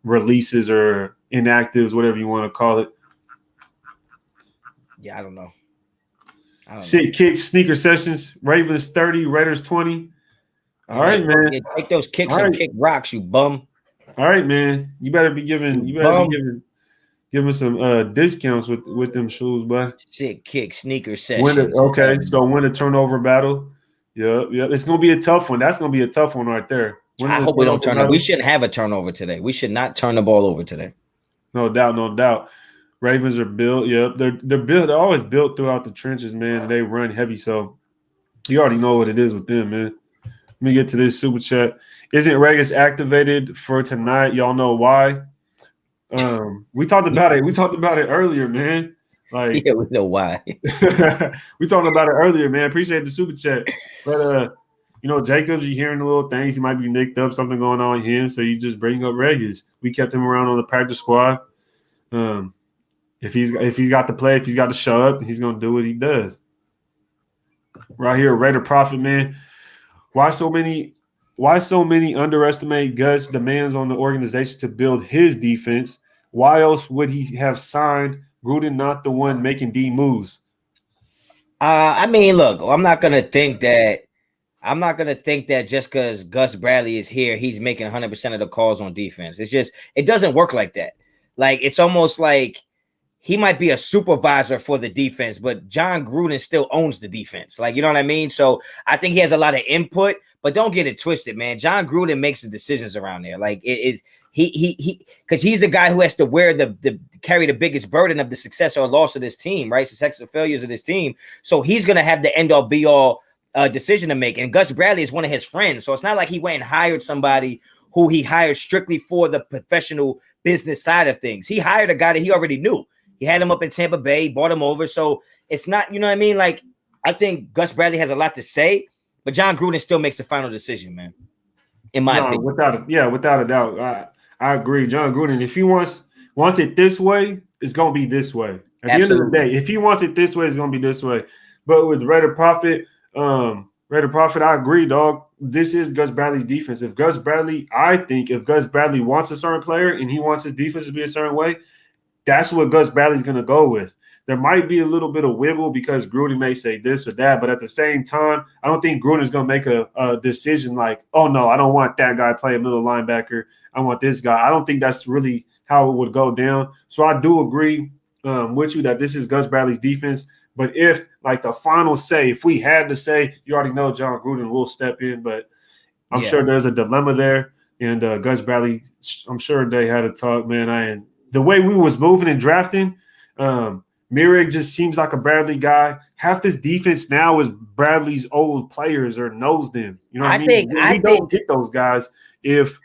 releases or inactives, whatever you want to call it. Yeah, I don't know. Shit kicks, sneaker sessions, Ravens 30, Raiders 20. All right, man. Yeah, take those kicks and kick rocks, you bum. All right, man. You better be giving some discounts with them shoes, bud. Shit kick, sneaker sessions. So win a turnover battle. Yeah. It's gonna be a tough one. That's gonna be a tough one right there. I hope we don't turn over. We shouldn't have a turnover today. We should not turn the ball over today. No doubt. Ravens are built. Yep, they're built. They're always built throughout the trenches, man. And they run heavy, so you already know what it is with them, man. Let me get to this super chat. Isn't Regis activated for tonight? Y'all know why. We talked about it. We talked about it earlier, man. Like, yeah, we know why. We talked about it earlier, man. Appreciate the super chat. But Jacobs, you hearing the little things. He might be nicked up, something going on with him. So you just bring up Regis. We kept him around on the practice squad. If he's got to play, if he's got to show up, he's gonna do what he does. Right here, Raider Prophet, man. Why so many underestimate Gus' demands on the organization to build his defense? Why else would he have signed Gruden, not the one making D moves? I mean, look, I'm not gonna think that just because Gus Bradley is here, he's making 100% of the calls on defense. It doesn't work like that. Like, it's almost like he might be a supervisor for the defense, but John Gruden still owns the defense. Like, you know what I mean? So I think he has a lot of input, but don't get it twisted, man. John Gruden makes the decisions around there. Like, he because he's the guy who has to carry the biggest burden of the success or loss of this team, right? Success or failures of this team. So he's going to have the end all be all decision to make. And Gus Bradley is one of his friends. So it's not like he went and hired somebody who he hired strictly for the professional business side of things. He hired a guy that he already knew. He had him up in Tampa Bay, bought him over. So it's not, you know what I mean? Like, I think Gus Bradley has a lot to say, but John Gruden still makes the final decision, man. In my opinion. Without a doubt. I agree. John Gruden, if he wants it this way, it's gonna be this way. At the end of the day, if he wants it this way, it's gonna be this way. But with Raider Prophet, I agree, dog. This is Gus Bradley's defense. I think if Gus Bradley wants a certain player and he wants his defense to be a certain way, that's what Gus Bradley's going to go with. There might be a little bit of wiggle because Gruden may say this or that, but at the same time, I don't think Gruden's going to make a decision like, oh, no, I don't want that guy playing middle linebacker. I want this guy. I don't think that's really how it would go down. So I do agree with you that this is Gus Bradley's defense. But if, like, the final say, if we had to say, you already know John Gruden will step in, but I'm sure there's a dilemma there. And Gus Bradley, I'm sure they had a talk, man. The way we was moving and drafting, Mirig just seems like a Bradley guy. Half this defense now is Bradley's old players or knows them. You know what I mean? We don't get those guys if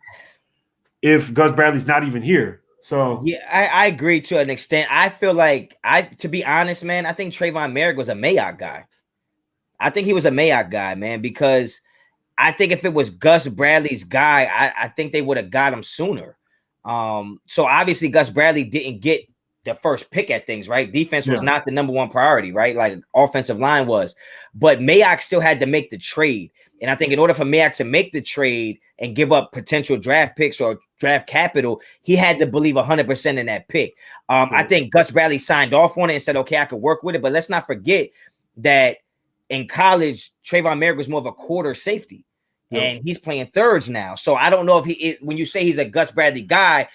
Gus Bradley's not even here. So yeah, I agree to an extent. I feel like to be honest, man, I think Trayvon Merrick was a Mayock guy. I think he was a Mayock guy, man, because I think if it was Gus Bradley's guy, I think they would have got him sooner. So obviously Gus Bradley didn't get the first pick at things, right? Defense was not the number one priority, right? Like offensive line was, but Mayock still had to make the trade. And I think in order for Mayock to make the trade and give up potential draft picks or draft capital, he had to believe 100% in that pick. I think Gus Bradley signed off on it and said, okay, I could work with it. But let's not forget that in college, Trayvon Merrick was more of a quarter safety. And he's playing thirds now. So I don't know if when you say he's a Gus Bradley guy,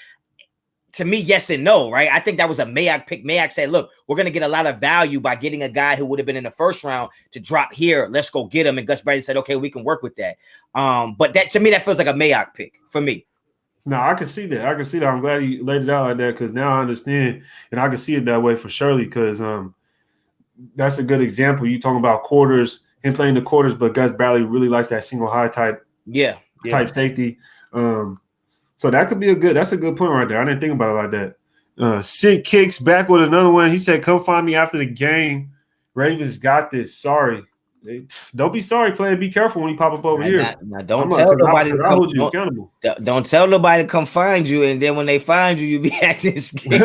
to me, yes and no, right? I think that was a Mayock pick. Mayock said, look, we're going to get a lot of value by getting a guy who would have been in the first round to drop here. Let's go get him. And Gus Bradley said, okay, we can work with that. But that, to me, that feels like a Mayock pick for me. No, I can see that. I'm glad you laid it out like that because now I understand. And I can see it that way for surely because that's a good example. You talking about quarters, him playing the quarters, but Gus Bradley really likes that single high type safety. So that could be that's a good point right there. I didn't think about it like that. Sick Kicks back with another one. He said, come find me after the game. Ravens got this. Sorry. Don't be sorry, player. Be careful when you pop up over here. Don't tell nobody to hold you accountable. Don't tell nobody to come find you, and then when they find you, you be acting scared.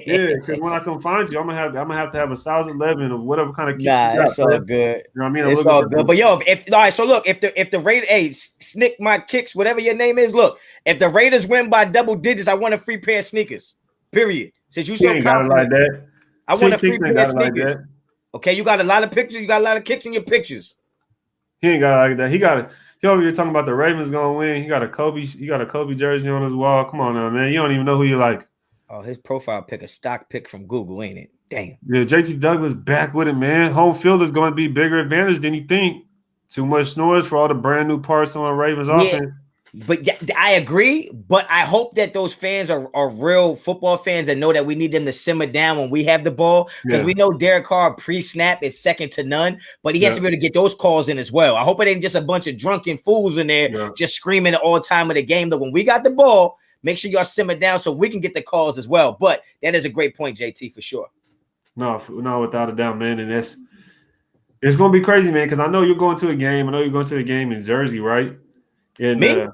Yeah, because when I come find you, I'm gonna have to have a size 11 of whatever kind of kicks you got. That's all good. You know what I mean? It's all good. But yo, all right, so look, if the Raiders, Snick my kicks, whatever your name is, look, if the Raiders win by double digits, I want a free pair of sneakers. Period. Since you so confident, like that. I want a free pair of sneakers. Like okay, you got a lot of pictures. You got a lot of kicks in your pictures. He ain't got like that. He over here talking about the Ravens gonna win. He got a Kobe jersey on his wall. Come on now, man. You don't even know who you like. Oh, his profile pic, a stock pic from Google, ain't it? Damn. Yeah, JT Douglas back with it, man. Home field is going to be bigger advantage than you think. Too much noise for all the brand new parts on Ravens offense. But yeah, I agree. But I hope that those fans are real football fans and know that we need them to simmer down when we have the ball. Because we know Derek Carr pre-snap is second to none. But he has to be able to get those calls in as well. I hope it ain't just a bunch of drunken fools in there just screaming all time of the game. That when we got the ball, make sure y'all simmer down so we can get the calls as well. But that is a great point, JT, for sure. No, without a doubt, man. And it's going to be crazy, man, because I know you're going to a game. I know you're going to a game in Jersey, right? And, me?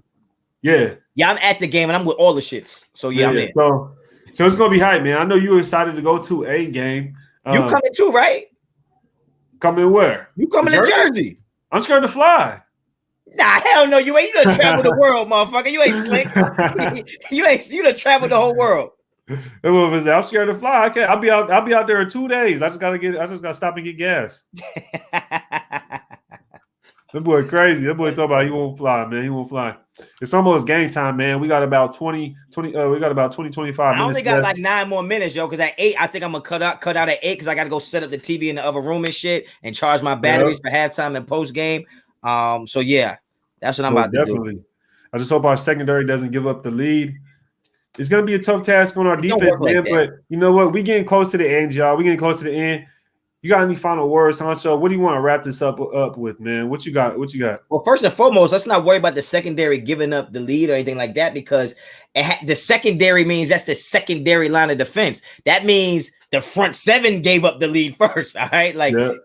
Yeah, I'm at the game, and I'm with all the shits. So, I'm in. So it's going to be hype, man. I know you're excited to go to a game. You coming too, right? Coming where? You coming to Jersey? I'm scared to fly. Nah, hell no, you ain't. You done traveled the world, motherfucker. You ain't slick. You done traveled the whole world. I'm scared to fly. I'll be out there in 2 days. I just gotta stop and get gas. That boy crazy. That boy talking about he won't fly, man. He won't fly. It's almost game time, man. We got about 20 25 minutes. I only got like 9 more minutes, yo, because at 8, I think I'm gonna cut out at 8 because I gotta go set up the TV in the other room and shit and charge my batteries for halftime and post game. So yeah, that's what I'm about to do. I just hope our secondary doesn't give up the lead. It's gonna be a tough task on our defense, man. But you know what? We getting close to the end, y'all. We getting close to the end. You got any final words, Honcho? What do you want to wrap this up with, man? What you got? Well, first and foremost, let's not worry about the secondary giving up the lead or anything like that because the secondary means that's the secondary line of defense. That means the front seven gave up the lead first. All right,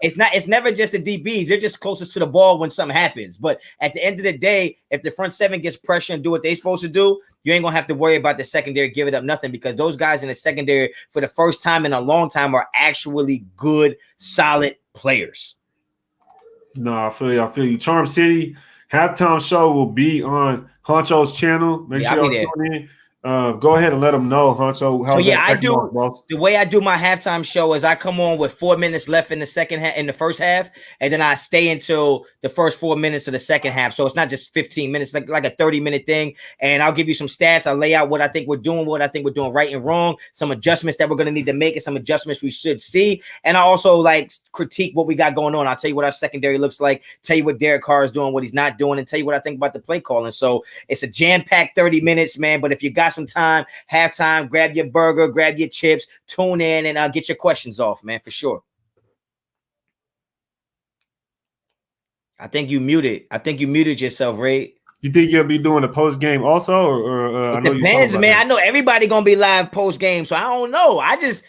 it's never just the DBs. They're just closest to the ball when something happens. But at the end of the day, if the front seven gets pressure and do what they're supposed to do, you ain't gonna have to worry about the secondary giving up nothing because those guys in the secondary for the first time in a long time are actually good, solid players. No, I feel you. Charm City halftime show will be on Honcho's channel. Make sure y'all tune in. Go ahead and let them know, Honcho. So How's yeah, that I second do off, boss? the way I do my halftime show is I come on with 4 minutes left in the second half, in the first half, and then I stay until the first 4 minutes of the second half. So it's not just 15 minutes, like a 30-minute thing. And I'll give you some stats. I'll lay out what I think we're doing, what I think we're doing right and wrong, some adjustments that we're gonna need to make, and some adjustments we should see. And I also like critique what we got going on. I'll tell you what our secondary looks like, tell you what Derek Carr is doing, what he's not doing, and tell you what I think about the play calling. So it's a jam-packed 30 minutes, man. But if you got some time, halftime, grab your burger, grab your chips, tune in, and get your questions off, man, for sure. I think you muted yourself, Ray. You think you'll be doing a post game also, or I know you depends, man. that. I know everybody gonna be live post game, so I don't know. I just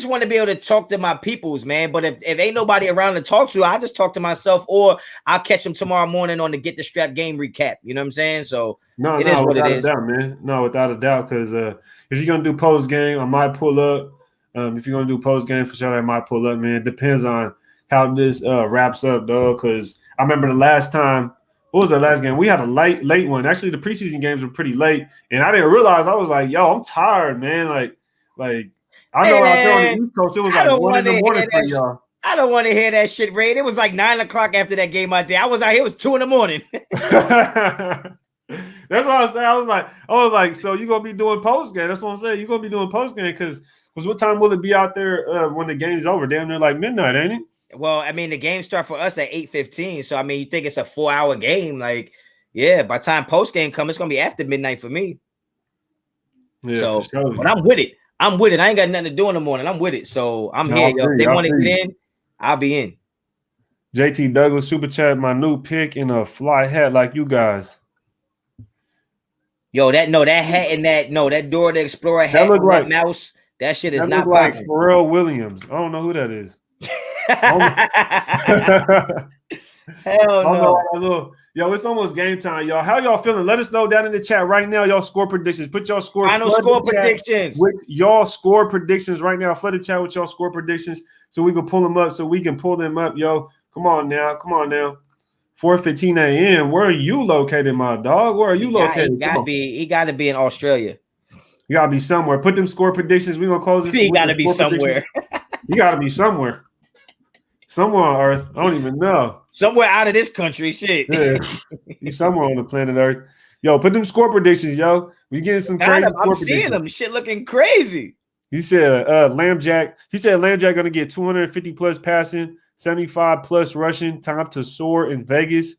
want to be able to talk to my peoples, man. But if ain't nobody around to talk to, I just talk to myself, or I'll catch them tomorrow morning on the Get the Strap game recap. You know what I'm saying? So it is what it is. Doubt, man. No, without a doubt, because if you're gonna do post game, I might pull up. If you're gonna do post game, for sure, I might pull up, man. It depends on how this wraps up, though. Because I remember the last time. What was the last game? We had a late one. Actually, the preseason games were pretty late, and I didn't realize. I was like, "Yo, I'm tired, man." Like I know out there on the East Coast, it was like 1 in the morning for y'all. I don't want to hear that shit, Ray. It was like 9 o'clock after that game out there. I was out here. It was 2 in the morning. That's what I was saying. I was like, so you gonna be doing post game? That's what I'm saying. You gonna be doing post game because what time will it be out there when the game's over? Damn near like midnight, ain't it? Well, I mean, the game start for us at 8:15. So I mean, you think it's a 4-hour game? Like, yeah, by the time post game comes, it's gonna be after midnight for me. Yeah, so sure. But I'm with it. I ain't got nothing to do in the morning. I'm with it. So I'm here. Yo. If they want to get in, I'll be in. JT Douglas super chat, my new pick in a fly hat like you guys. Yo, that hat and that Dora the Explorer hat with that mouse, that shit is that not like Farrell Williams. I don't know who that is. Hell no. Yo, it's almost game time, y'all. How y'all feeling? Let us know down in the chat right now. Y'all score predictions. Put y'all final score predictions with y'all score predictions right now. Flood the chat with y'all score predictions so we can pull them up. Yo. Come on now. 4:15 a.m. Where are you located, my dog? Where are you located? He gotta be in Australia. You gotta be somewhere. Put them score predictions. We're gonna close this. He gotta be somewhere. You gotta be somewhere. Somewhere on Earth. I don't even know. Somewhere out of this country. Shit. Yeah. He's somewhere on the planet Earth. Yo, put them score predictions, yo. We getting some crazy score predictions. I'm seeing them. Shit looking crazy. He said Lambjack. He said Lambjack gonna get 250 plus passing, 75 plus rushing, time to soar in Vegas.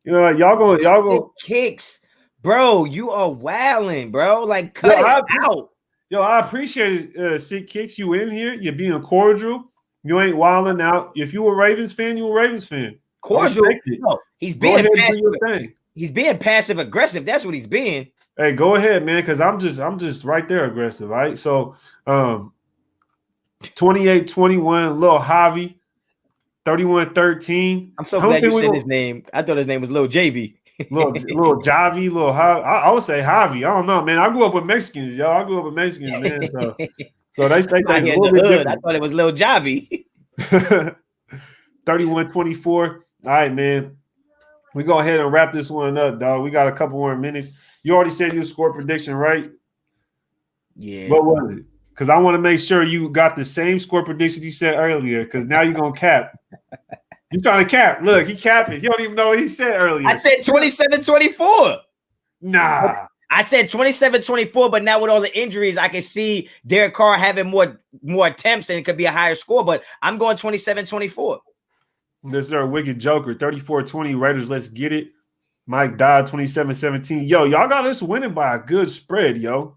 You know, y'all go kicks. Bro, you are wilding, bro. Like cut it out. Yo, I appreciate it. Sick Kicks, you in here. You're being cordial. You ain't wilding out. If you a Ravens fan, you a Ravens fan. Cordial. No, he's being passive. He's being passive aggressive. That's what he's being. Hey, go ahead, man, because I'm just right there aggressive, right? So 28-21, little Javi, 31-13. I'm so glad you said his name. I thought his name was Lil JV. little Javi, little Javi. I would say Javi. I don't know, man. I grew up with Mexicans, yo. Man. So they think that's a little bit different. I thought it was Lil Javi. 31-24. All right, man. We go ahead and wrap this one up, dog. We got a couple more minutes. You already said your score prediction, right? Yeah. What was it? Because I want to make sure you got the same score prediction you said earlier, because now you're going to cap. You're trying to cap. Look, he capped it. You don't even know what he said earlier. I said 27-24. Nah. I said 27-24, but now with all the injuries, I can see Derek Carr having more attempts and it could be a higher score, but I'm going 27-24. This is our wicked joker. 34-20 Raiders, let's get it. Mike Dodd, 27-17. Yo, y'all got us winning by a good spread, yo.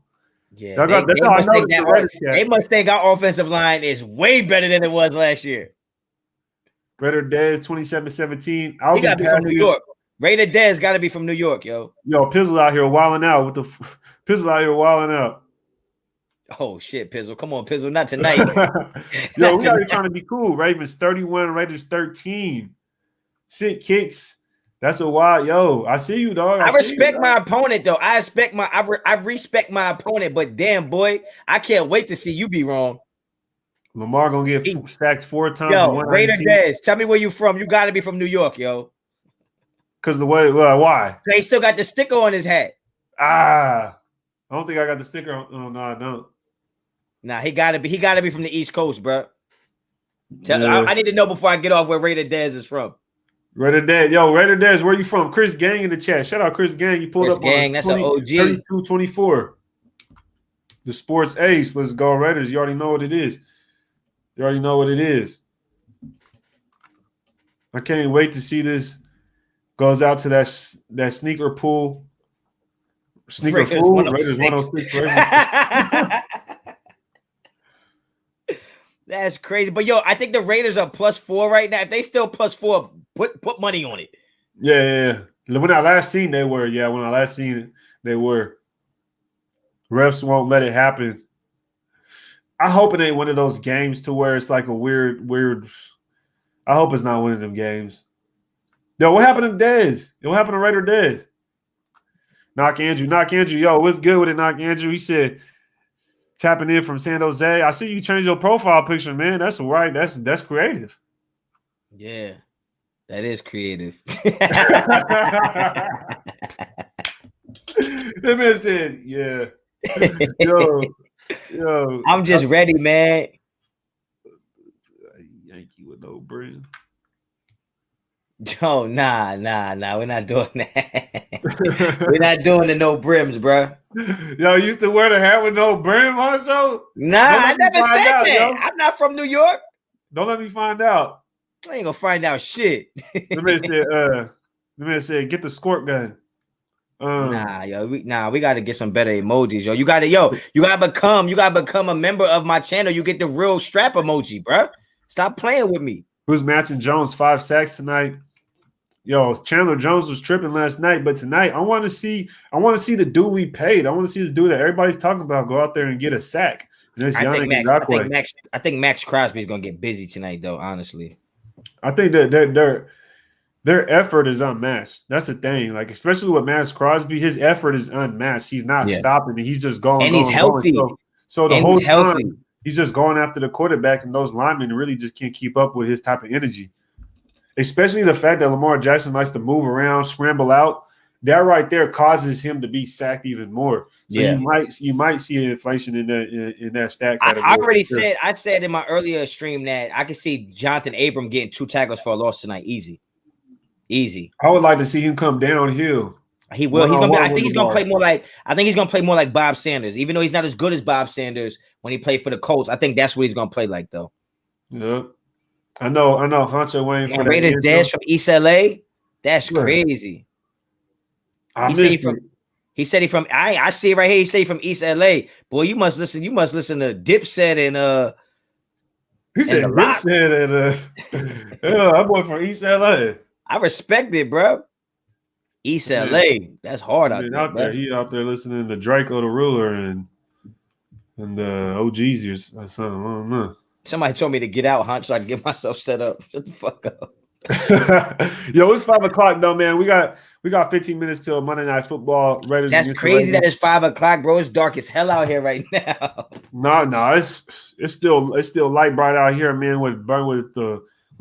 Yeah, they must think our offensive line is way better than it was last year. Raider Dez, 27-17. He got to be from New York. Raider Dez got to be from New York, yo. Yo, Pizzle out here wilding out Oh, shit, Pizzle. Come on, Pizzle. Not tonight. Yo, we got to trying to be cool. Ravens 31, Raiders 13. Sick Kicks. That's a wild. Yo, I see you, dog. I respect my opponent, though. I respect my opponent, but damn, boy, I can't wait to see you be wrong. Lamar going to get sacked 4 times. Yo, Raider Dez, tell me where you from. You got to be from New York, yo. Because the way, why? He still got the sticker on his hat. I don't think I got the sticker on. Oh, no, I don't. Nah, he gotta be from the East Coast, bro. Yeah. I need to know before I get off where Raider Dez is from. Raider Dez, where you from? Chris Gang in the chat. Shout out Chris Gang. You pulled Chris up Gang, on that's an OG. 32-24. The sports ace. Let's go, Raiders. You already know what it is. I can't wait to see this goes out to that sneaker pool. Sneaker Raiders pool. 106. Raiders 106. That's crazy. But yo, I think the Raiders are +4 right now. If they still +4, put money on it. Yeah. When I last seen they were. Yeah, when I last seen it, they were. Refs won't let it happen. I hope it ain't one of those games to where it's like a weird. I hope it's not one of them games. Yo, what happened to Dez? What happened to Raider Dez? Knock Andrew. Yo, what's good with it, Knock Andrew? He said, tapping in from San Jose. I see you change your profile picture, man. That's right. That's creative. Yeah, that is creative. That man said, yeah. Yo. I'm just ready, man. Yankee with no brim. Oh, nah. We're not doing that. We're not doing the no brims, bro. Yo, you used to wear the hat with no brim, Honcho? Nah, I never said that. Yo. I'm not from New York. Don't let me find out. I ain't gonna find out shit. The man said, get the squirt gun. We gotta get some better emojis, yo. You gotta become a member of my channel. You get the real strap emoji, bro. Stop playing with me. Who's Matson Jones? 5 sacks tonight. Yo, Chandler Jones was tripping last night, but tonight I want to see the dude we paid. I want to see the dude that everybody's talking about go out there and get a sack. I think Max Crosby is gonna get busy tonight, though. Honestly, I think that their effort is unmatched. That's the thing. Like, especially with Max Crosby, his effort is unmatched. He's not stopping it. He's just going. And he's healthy. So the whole time he's just going after the quarterback, and those linemen really just can't keep up with his type of energy. Especially the fact that Lamar Jackson likes to move around, scramble out. That right there causes him to be sacked even more. So you might see an inflation in that stat category. I said in my earlier stream that I could see Jonathan Abram getting 2 tackles for a loss tonight. Easy. I would like to see him come downhill. He will. I think he's gonna play more like Bob Sanders, even though he's not as good as Bob Sanders when he played for the Colts. I think that's what he's gonna play like, though. Yeah. I know Honcho Wayne for Raiders Dash from East LA. That's crazy. He said he from I see it right here. He said he from East LA. Boy, you must listen to Dipset and he said Dipset and that boy from East LA. I respect it, bro. East LA. That's hard out there. He out there listening to Draco the Ruler and OGs or something. I don't know. Somebody told me to get out, Honch, so I can get myself set up. Shut the fuck up. Yo, it's 5 o'clock though, man. We got 15 minutes till Monday Night Football. Raiders. That's crazy that it's 5 o'clock, bro. It's dark as hell out here right now. No, it's still light bright out here, man. With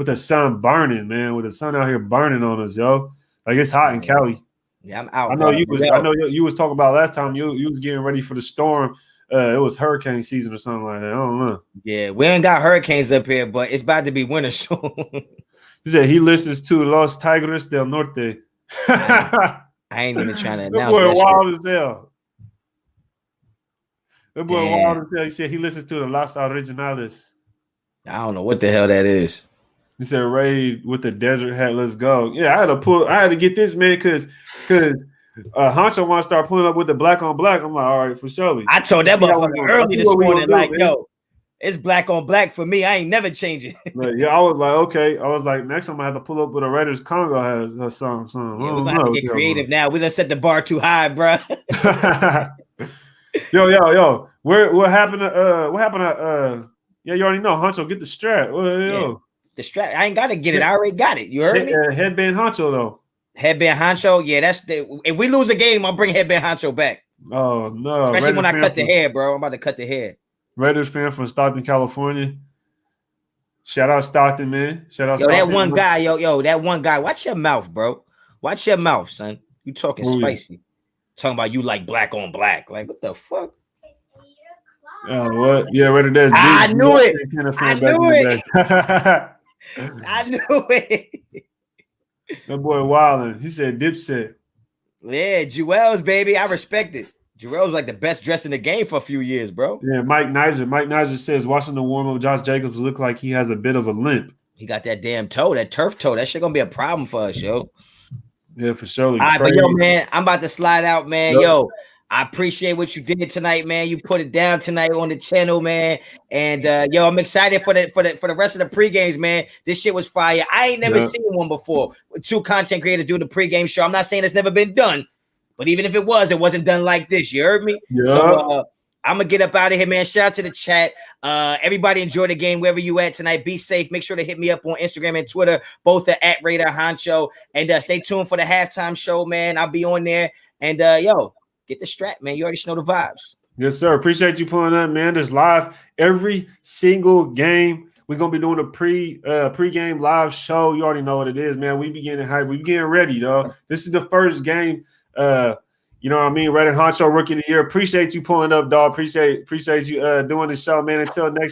the sun burning, man. With the sun out here burning on us, yo. Like, it's hot in Cali. Yeah, I'm out. I know you was talking about last time you was getting ready for the storm. It was hurricane season or something like that. I don't know. Yeah, we ain't got hurricanes up here, but it's about to be winter soon. He said he listens to Los Tigres del Norte. I ain't even trying to announce that boy that wild as hell. That boy wild as hell. He said he listens to the Los Originales. I don't know what the hell that is. He said Raid with the desert hat. Let's go. Yeah, I had to get this, man, because Honcho want to start pulling up with the black on black. I'm like, all right, for sure. I told that motherfucker early this morning, like, yo, it's black on black for me. I ain't never changing. Yeah, I was like, okay. I was like, next time I have to pull up with a Raiders Congo hat or something. Yeah, we're gonna have to get creative now. We done set the bar too high, bro. Yo. What happened to you already know, Honcho, get the strap. The strap. I ain't gotta get it. I already got it. You heard me? Headband Honcho though. Headband Honcho, yeah, if we lose a game, I'll bring Headband Honcho back. Oh no. Especially Raiders when I cut the hair, bro. I'm about to cut the hair. Raiders fan from Stockton, California. Shout out Stockton, man. Shout out Stockton. That one guy, that one guy. Watch your mouth, bro. Watch your mouth, son. You talking spicy. Talking about you like black on black. Like, what the fuck? What? Yeah, right there. I knew it. I knew it. That I knew it. boy wildin'. He said Dipset. Yeah, Jewels, baby. I respect it. Jewels like the best dressed in the game for a few years, bro. Yeah, Mike Nizer says, watching the warm-up, Josh Jacobs look like he has a bit of a limp. He got that damn toe, that turf toe. That shit gonna be a problem for us, yo. Yeah, for sure. All right, but yo, man, I'm about to slide out, man. Yep. Yo, I appreciate what you did tonight, man. You put it down tonight on the channel, man. And yo, I'm excited for the rest of the pre-games, man. This shit was fire. I ain't never seen one before. 2 content creators doing the pre-game show. I'm not saying it's never been done, but even if it wasn't done like this. You heard me? Yeah. So I'm gonna get up out of here, man. Shout out to the chat. Everybody enjoy the game wherever you at tonight. Be safe. Make sure to hit me up on Instagram and Twitter. Both are at RAID HONCHO. And stay tuned for the halftime show, man. I'll be on there. And yo, get the strap, man. You already know the vibes. Yes, sir. Appreciate you pulling up, man. There's live every single game. We're gonna be doing a pre-game live show. You already know what it is, man. We be getting hype. We be getting ready, though. This is the first game. You know what I mean? RAID HONCHO Rookie of the Year. Appreciate you pulling up, dog. Appreciate you doing the show, man. Until next